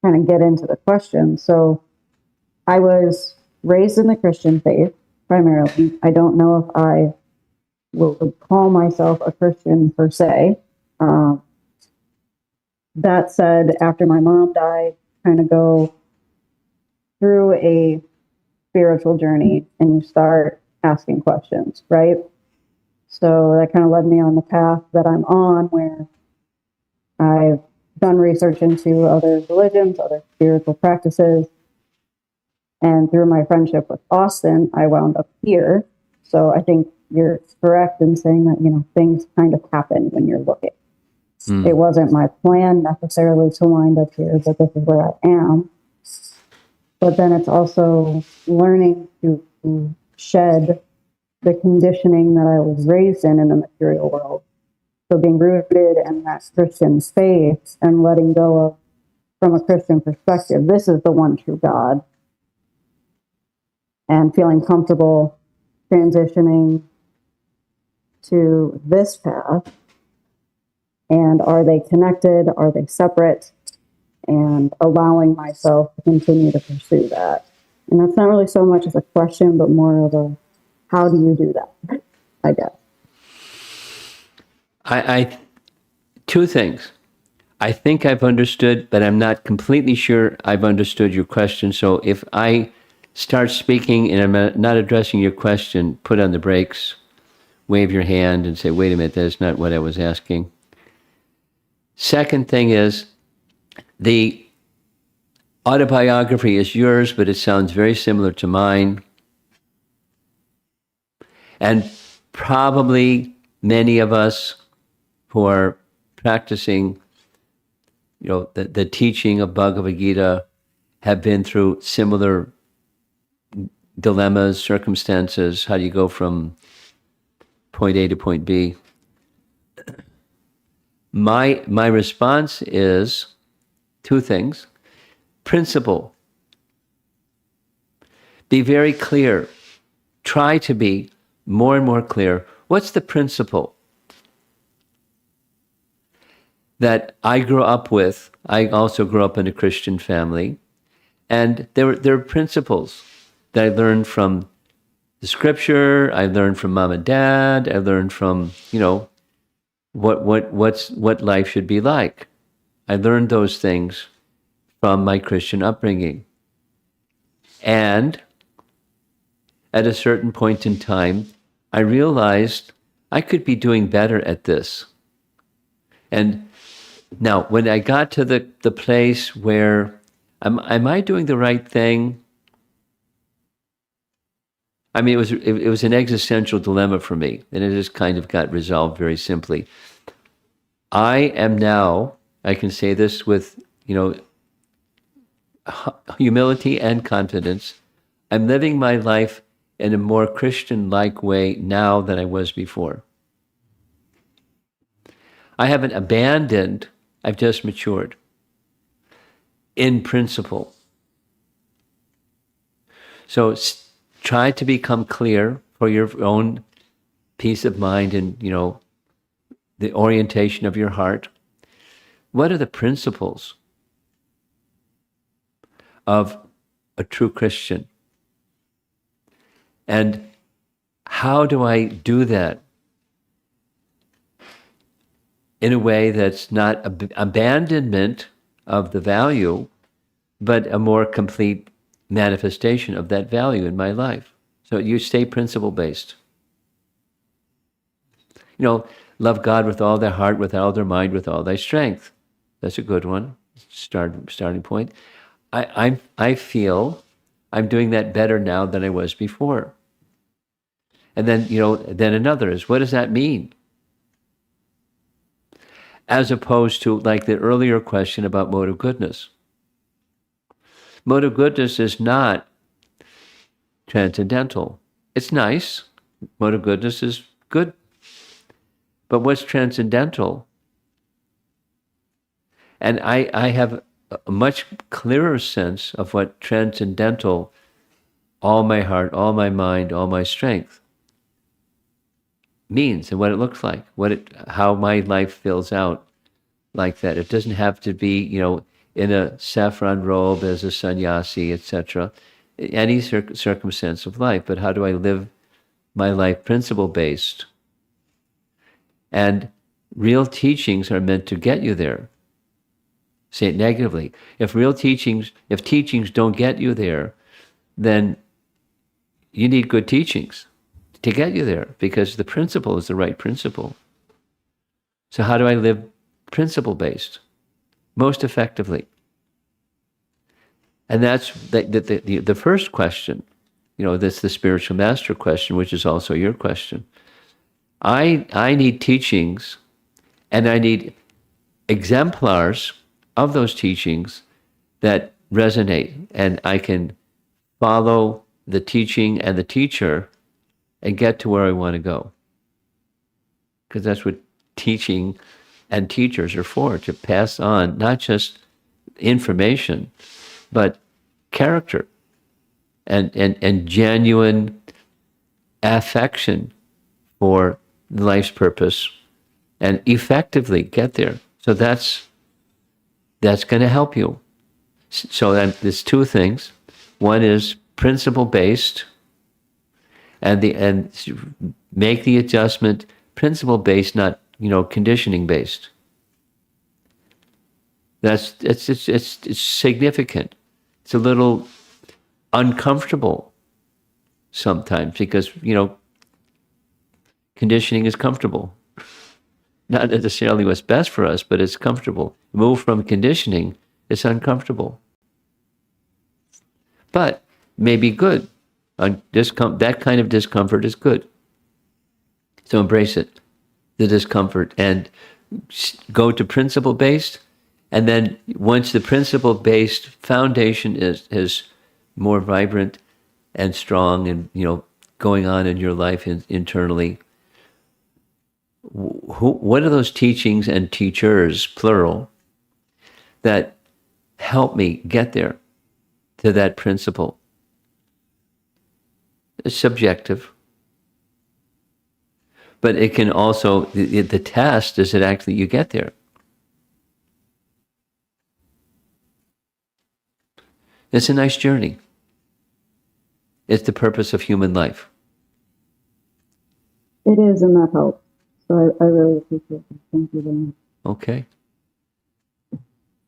kind of get into the question. So I was raised in the Christian faith, primarily. I don't know if I would call myself a Christian per se. That said, after my mom died, kind of go through a spiritual journey and you start asking questions, right? So that kind of led me on the path that I'm on, where I've done research into other religions, other spiritual practices. And through my friendship with Austin, I wound up here. So I think you're correct in saying that, things kind of happen when you're looking. It wasn't my plan necessarily to wind up here, but this is where I am. But then it's also learning to shed the conditioning that I was raised in the material world. So being rooted in that Christian faith and letting go of, from a Christian perspective, this is the one true God. And feeling comfortable transitioning to this path. And are they connected? Are they separate? And allowing myself to continue to pursue that. And that's not really so much as a question, but more of a, how do you do that? I guess. Two things. I think I've understood, but I'm not completely sure I've understood your question. So if I start speaking and I'm not addressing your question, put on the brakes, wave your hand and say, wait a minute, that's not what I was asking. Second thing is, the autobiography is yours, but it sounds very similar to mine. And probably many of us who are practicing, the teaching of Bhagavad Gita have been through similar dilemmas, circumstances. How do you go from point A to point B? My response is two things. Principle. Be very clear. Try to be more and more clear. What's the principle that I grew up with? I also grew up in a Christian family. And there are principles that I learned from the scripture, I learned from mom and dad, I learned from, what life should be like. I learned those things from my Christian upbringing. And at a certain point in time, I realized I could be doing better at this. And now, when I got to the place where, am I doing the right thing? I mean, it was an existential dilemma for me, and it just kind of got resolved very simply. I am now, I can say this with, humility and confidence, I'm living my life in a more Christian-like way now than I was before. I haven't abandoned, I've just matured in principle. So try to become clear for your own peace of mind and, the orientation of your heart. What are the principles of a true Christian? And how do I do that in a way that's not abandonment of the value, but a more complete manifestation of that value in my life? So you stay principle-based. Love God with all their heart, with all their mind, with all thy strength. That's a good one. Starting point. I feel I'm doing that better now than I was before. And then, then another is, what does that mean? As opposed to like the earlier question about mode of goodness. Mode of goodness is not transcendental. It's nice. Mode of goodness is good. But what's transcendental? And I have a much clearer sense of what transcendental, all my heart, all my mind, all my strength, means and what it looks like, how my life fills out like that. It doesn't have to be, in a saffron robe as a sannyasi, etc. Any circumstance of life, but how do I live my life principle-based? And real teachings are meant to get you there. Say it negatively. If teachings don't get you there, then you need good teachings to get you there, because the principle is the right principle. So how do I live principle-based most effectively? And that's the first question. That's the spiritual master question, which is also your question. I need teachings, and I need exemplars of those teachings that resonate, and I can follow the teaching and the teacher and get to where I want to go. Because that's what teaching and teachers are for, to pass on not just information, but character and genuine affection for life's purpose, and effectively get there. So that's going to help you. So there's two things. One is principle-based, and make the adjustment principle-based, not conditioning-based. It's significant. It's a little uncomfortable sometimes because, conditioning is comfortable. Not necessarily what's best for us, but it's comfortable. Move from conditioning, it's uncomfortable. But may be good. That kind of discomfort is good. So embrace it, the discomfort, and go to principle-based. And then once the principle-based foundation is more vibrant and strong and, going on in your life internally, what are those teachings and teachers, plural, that help me get there to that principle? It's subjective. But it can also, the test is that actually you get there. It's a nice journey. It's the purpose of human life. It is, and that helps. So I really appreciate it. Thank you very much. Okay.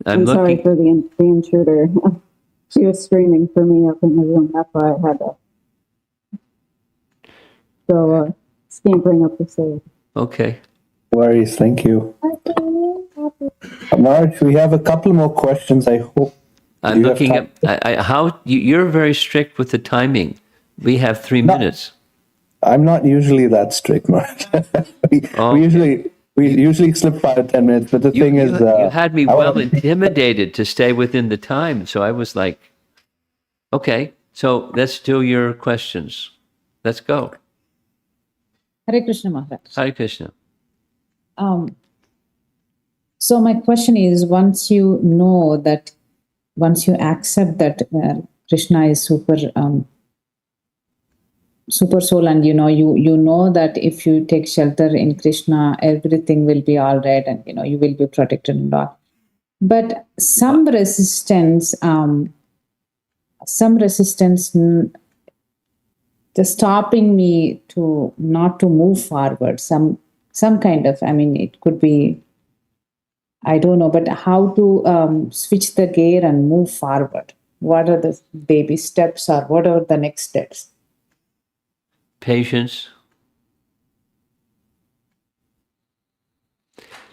I'm sorry for the intruder. She was screaming for me up in the room. That's why I had to go scampering up the stairs. Okay. No worries. Thank you. Marge, we have a couple more questions. I hope. I'm looking at how you're very strict with the timing. We have 3 minutes. I'm not usually that strict, Marge. we usually slip 5 or 10 minutes, but the thing is, you had me well intimidated to stay within the time. So I was like, okay, so let's do your questions. Let's go. Hare Krishna Maharaj. Hare Krishna. So my question is, once you accept that Krishna is super soul, and you know that if you take shelter in Krishna, everything will be all right, and you will be protected and all. But some resistance just stopping me to not to move forward. Some kind of, it could be, I don't know, but how to switch the gear and move forward? What are the baby steps, or what are the next steps? Patience.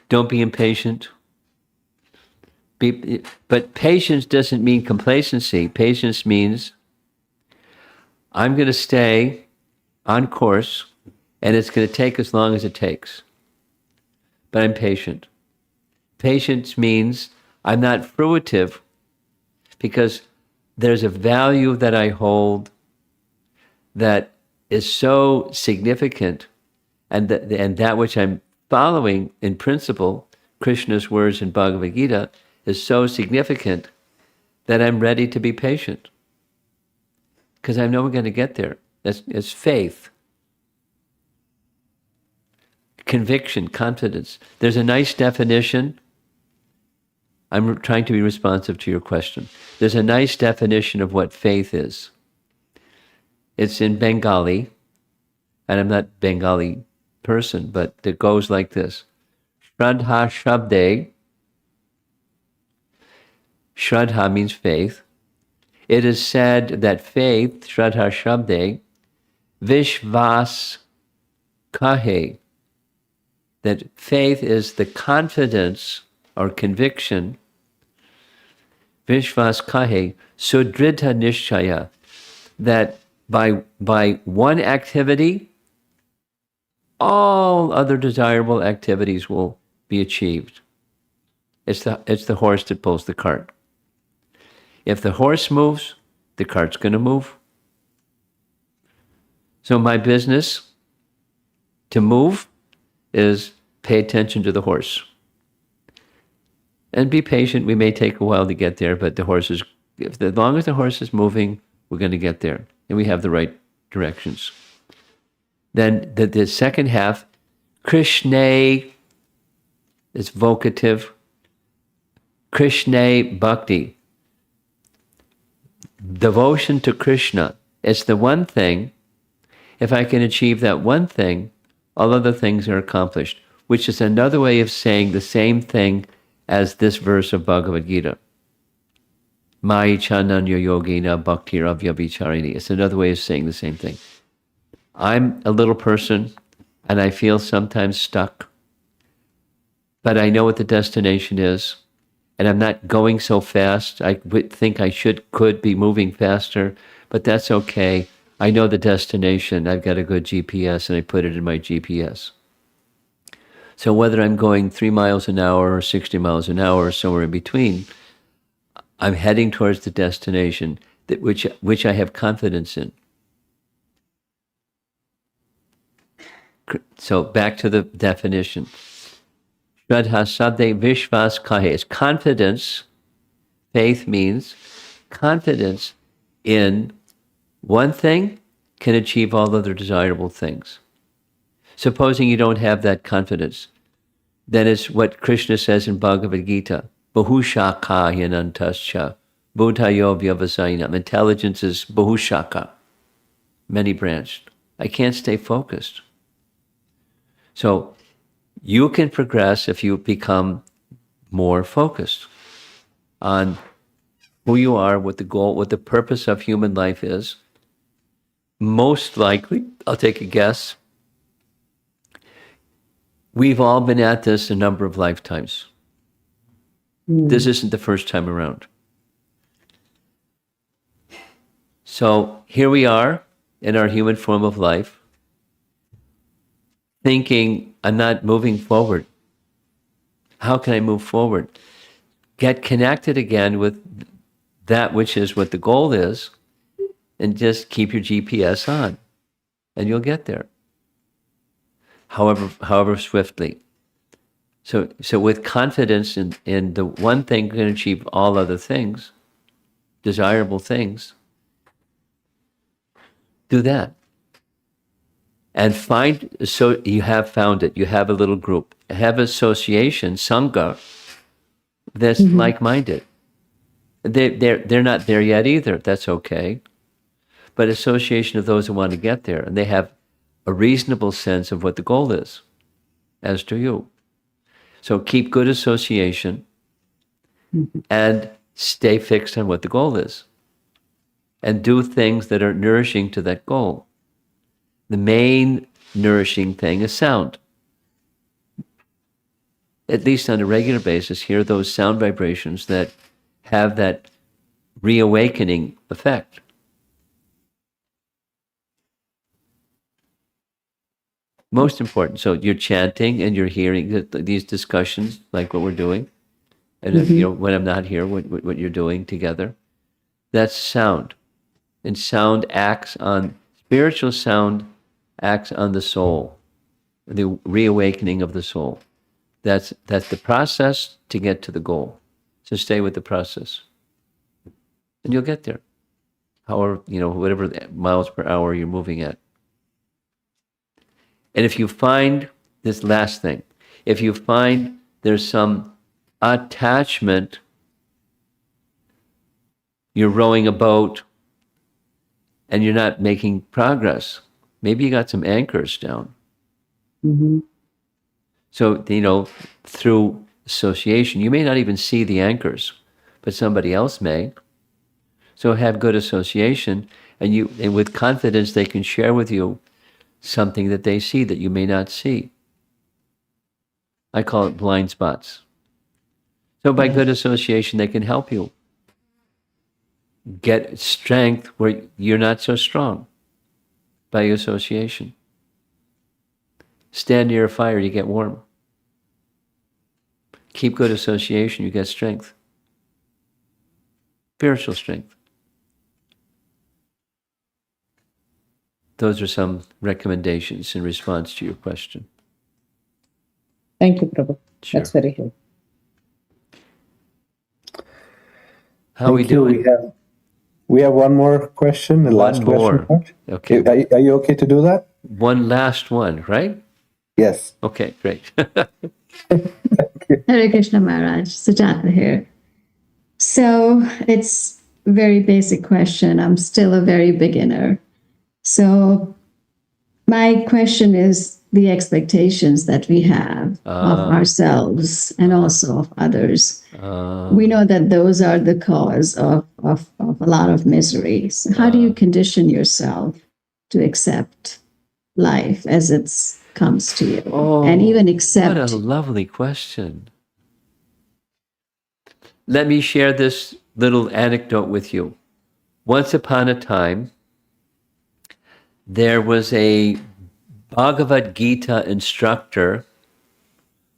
Don't be impatient. But patience doesn't mean complacency. Patience means I'm going to stay on course, and it's going to take as long as it takes. But I'm patient. Patience means I'm not fruitive because there's a value that I hold that is so significant, and that which I'm following in principle, Krishna's words in Bhagavad Gita, is so significant that I'm ready to be patient because I know we're going to get there. It's faith, conviction, confidence. There's a nice definition. I'm trying to be responsive to your question. There's a nice definition of what faith is. It's in Bengali, and I'm not a Bengali person, but it goes like this. Shraddha Shabde. Shraddha means faith. It is said that faith, Shraddha Shabde, Vishvas Kahe, that faith is the confidence or conviction, Vishvas Kahe, Sudridha Nishchaya, that by one activity, all other desirable activities will be achieved. It's the horse that pulls the cart. If the horse moves, the cart's going to move. So my business to move is pay attention to the horse. And be patient. We may take a while to get there, but as long as the horse is moving, we're going to get there. And we have the right directions. Then the second half, Krishna is vocative. Krishna Bhakti. Devotion to Krishna. It's the one thing. If I can achieve that one thing, all other things are accomplished, which is another way of saying the same thing as this verse of Bhagavad Gita. Mai chananya yogina bhaktir avyabhicharini. It's another way of saying the same thing. I'm a little person and I feel sometimes stuck, but I know what the destination is, and I'm not going so fast. I would think I could be moving faster, but that's okay. I know the destination. I've got a good GPS and I put it in my GPS. So whether I'm going 3 miles an hour or 60 miles an hour or somewhere in between, I'm heading towards the destination which I have confidence in. So back to the definition. Shraddha Sadhe Vishvas Kahe is confidence. Faith means confidence in one thing can achieve all other desirable things. Supposing you don't have that confidence, then it's what Krishna says in Bhagavad Gita. Bahushaka hyanantascha buddhayo vyavasainam. Intelligence is bahushaka, many branched. I can't stay focused. So you can progress if you become more focused on who you are, what the goal, what the purpose of human life is. Most likely, I'll take a guess, we've all been at this a number of lifetimes. This isn't the first time around. So here we are in our human form of life, thinking, I'm not moving forward. How can I move forward? Get connected again with that which is what the goal is, and just keep your GPS on, and you'll get there. However swiftly. So with confidence in the one thing can achieve all other things, desirable things, do that. And so you have found it. You have a little group. Have association, sangha, that's like-minded. They're not there yet either. That's okay. But association of those who want to get there, and they have a reasonable sense of what the goal is, as do you. So keep good association and stay fixed on what the goal is. And do things that are nourishing to that goal. The main nourishing thing is sound. At least on a regular basis, hear those sound vibrations that have that reawakening effect. Most important. So you're chanting and you're hearing these discussions, like what we're doing. And if, when I'm not here, what you're doing together. That's sound. And spiritual sound acts on the soul, the reawakening of the soul. That's the process to get to the goal. So stay with the process. And you'll get there. However, whatever miles per hour you're moving at. And if you find this last thing, if you find there's some attachment, you're rowing a boat and you're not making progress, maybe you got some anchors down. So, through association, you may not even see the anchors, but somebody else may. So have good association, and with confidence they can share with you something that they see that you may not see. I call it blind spots. So by good association, they can help you get strength where you're not so strong by association. Stand near a fire, you get warm. Keep good association, you get strength. Spiritual strength. Those are some recommendations in response to your question. Thank you, Prabhu. Sure. That's very helpful. How are we doing? We have one more question, the last more. question. Okay. Are you okay to do that? One last one, right? Yes. Okay, great. Hare Krishna Maharaj, Sujata here. So it's a very basic question. I'm still a very beginner. So My question is the expectations that we have of ourselves and also of others. We know that those are the cause of a lot of misery. So how do you condition yourself to accept life as it comes to you? And even accept. What a lovely question. Let me share this little anecdote with you. Once upon a time, there was a Bhagavad Gita instructor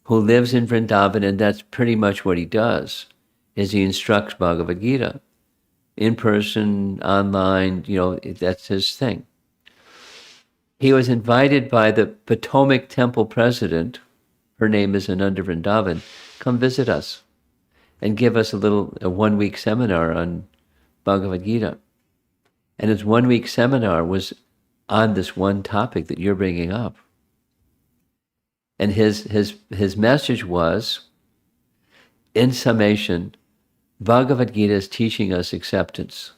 who lives in Vrindavan, and that's pretty much what he does, is he instructs Bhagavad Gita. In person, online, that's his thing. He was invited by the Potomac Temple president, her name is Ananda Vrindavan, come visit us and give us a 1-week seminar on Bhagavad Gita. And his 1-week seminar was on this one topic that you're bringing up. And his message was, in summation, Bhagavad Gita is teaching us acceptance,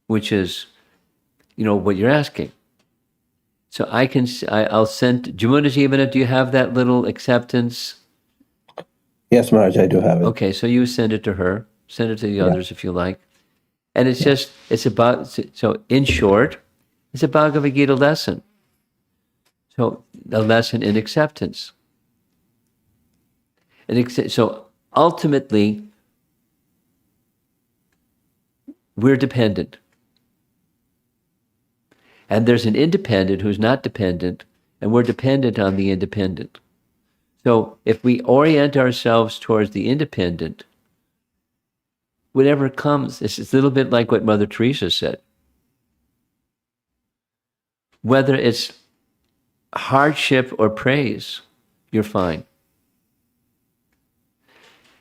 which is, what you're asking. So I'll send, Jamuna Jivana, do you have that little acceptance? Yes, Maharaj, I do have it. Okay, so you send it to her, send it to the others if you like. And it's about, so in short, it's a Bhagavad Gita lesson. So a lesson in acceptance. So ultimately, we're dependent. And there's an independent who's not dependent, and we're dependent on the independent. So if we orient ourselves towards the independent, whatever comes, it's a little bit like what Mother Teresa said. Whether it's hardship or praise, you're fine.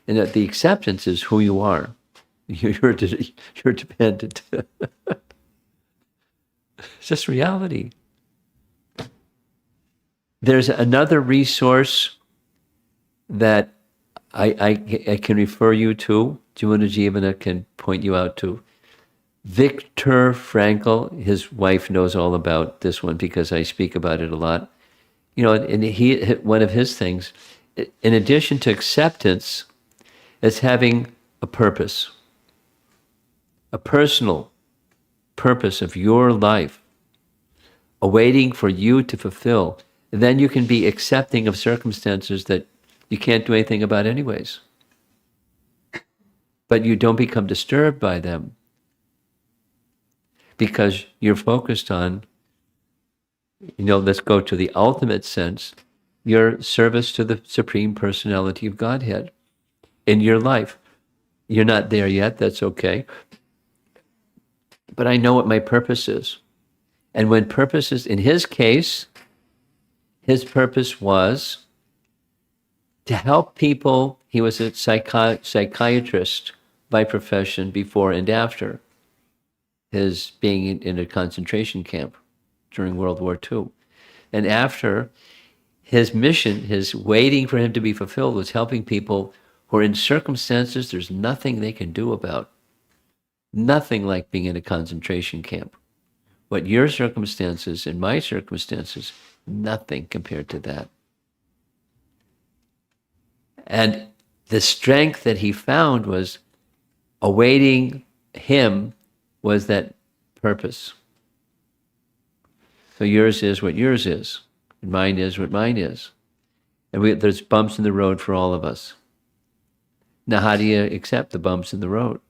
And that the acceptance is who you are. You're dependent. It's just reality. There's another resource that I can refer you to. Jamuna Jivana can point you out to. Viktor Frankl, his wife knows all about this one because I speak about it a lot. And one of his things, in addition to acceptance, is having a purpose, a personal purpose of your life, awaiting for you to fulfill. And then you can be accepting of circumstances that you can't do anything about anyways. But you don't become disturbed by them because you're focused on, let's go to the ultimate sense, your service to the Supreme Personality of Godhead in your life. You're not there yet, that's okay. But I know what my purpose is. And when purpose is, in his case, his purpose was to help people. He was a psychiatrist by profession before and after his being in a concentration camp during World War II. And after, his mission, his waiting for him to be fulfilled, was helping people who are in circumstances there's nothing they can do about. Nothing like being in a concentration camp. What your circumstances and my circumstances, nothing compared to that. And the strength that he found was awaiting him was that purpose. So yours is what yours is, and mine is what mine is. And there's bumps in the road for all of us. Now, how do you accept the bumps in the road?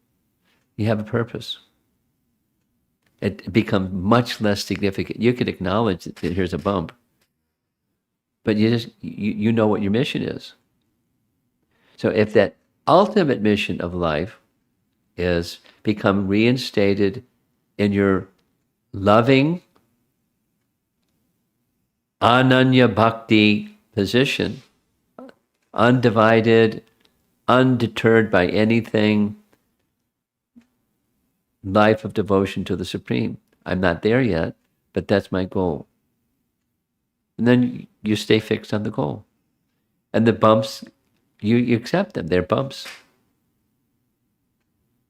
You have a purpose. It becomes much less significant. You can acknowledge that here's a bump, but you know what your mission is. So if that ultimate mission of life is become reinstated in your loving Ananya Bhakti position, undivided, undeterred by anything, life of devotion to the Supreme. I'm not there yet, but that's my goal. And then you stay fixed on the goal. And the bumps, you accept them. They're bumps.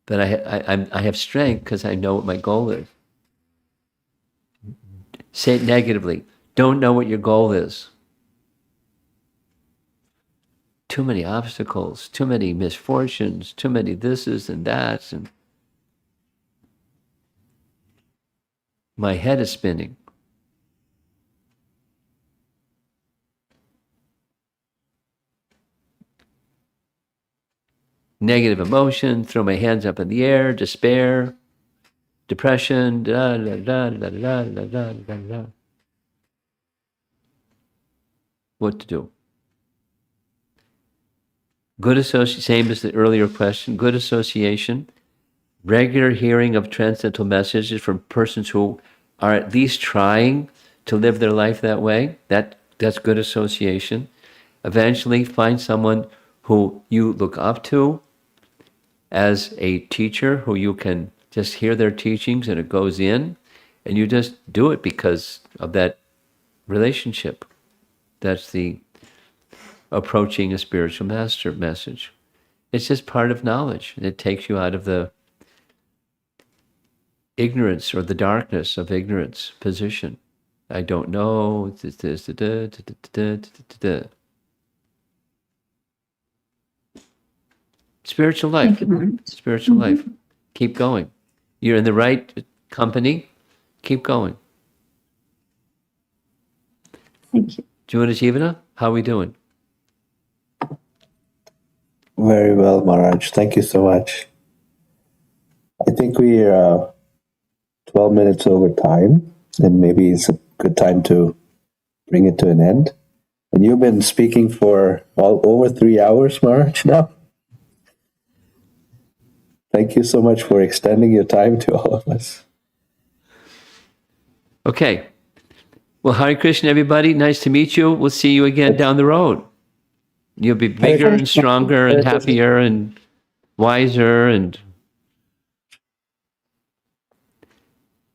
But I have strength because I know what my goal is. Say it negatively. Don't know what your goal is. Too many obstacles, too many misfortunes, too many thises and that's, and my head is spinning. Negative emotion, throw my hands up in the air, despair, depression, da da da da da da da da da. What to do? Good association, same as the earlier question, good association, regular hearing of transcendental messages from persons who are at least trying to live their life that way. That's good association. Eventually find someone who you look up to as a teacher, who you can just hear their teachings and it goes in, and you just do it because of that relationship. That's the approaching a spiritual master message. It's just part of knowledge. It takes you out of the ignorance or the darkness of ignorance position. I don't know. Spiritual life. Thank you, Maharaj. Spiritual life. Keep going. You're in the right company. Keep going. Thank you. Juna Jivana, how are we doing? Very well, Maharaj. Thank you so much. I think we're 12 minutes over time, and maybe it's a good time to bring it to an end. And you've been speaking for over 3 hours, Maharaj, now. Thank you so much for extending your time to all of us. Okay. Well, Hare Krishna, everybody. Nice to meet you. We'll see you again down the road. You'll be bigger and stronger and happier and wiser and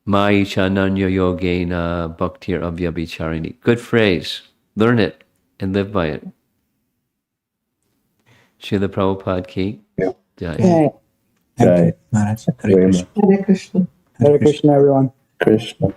Mai Chananya Yogena Bhaktir Avyabhicharini. Good phrase. Learn it and live by it. Srila Prabhupada ki Jai. Thank you, Maharaj. Hare Very Krishna. much. Hare Krishna. Hare Krishna, everyone. Krishna.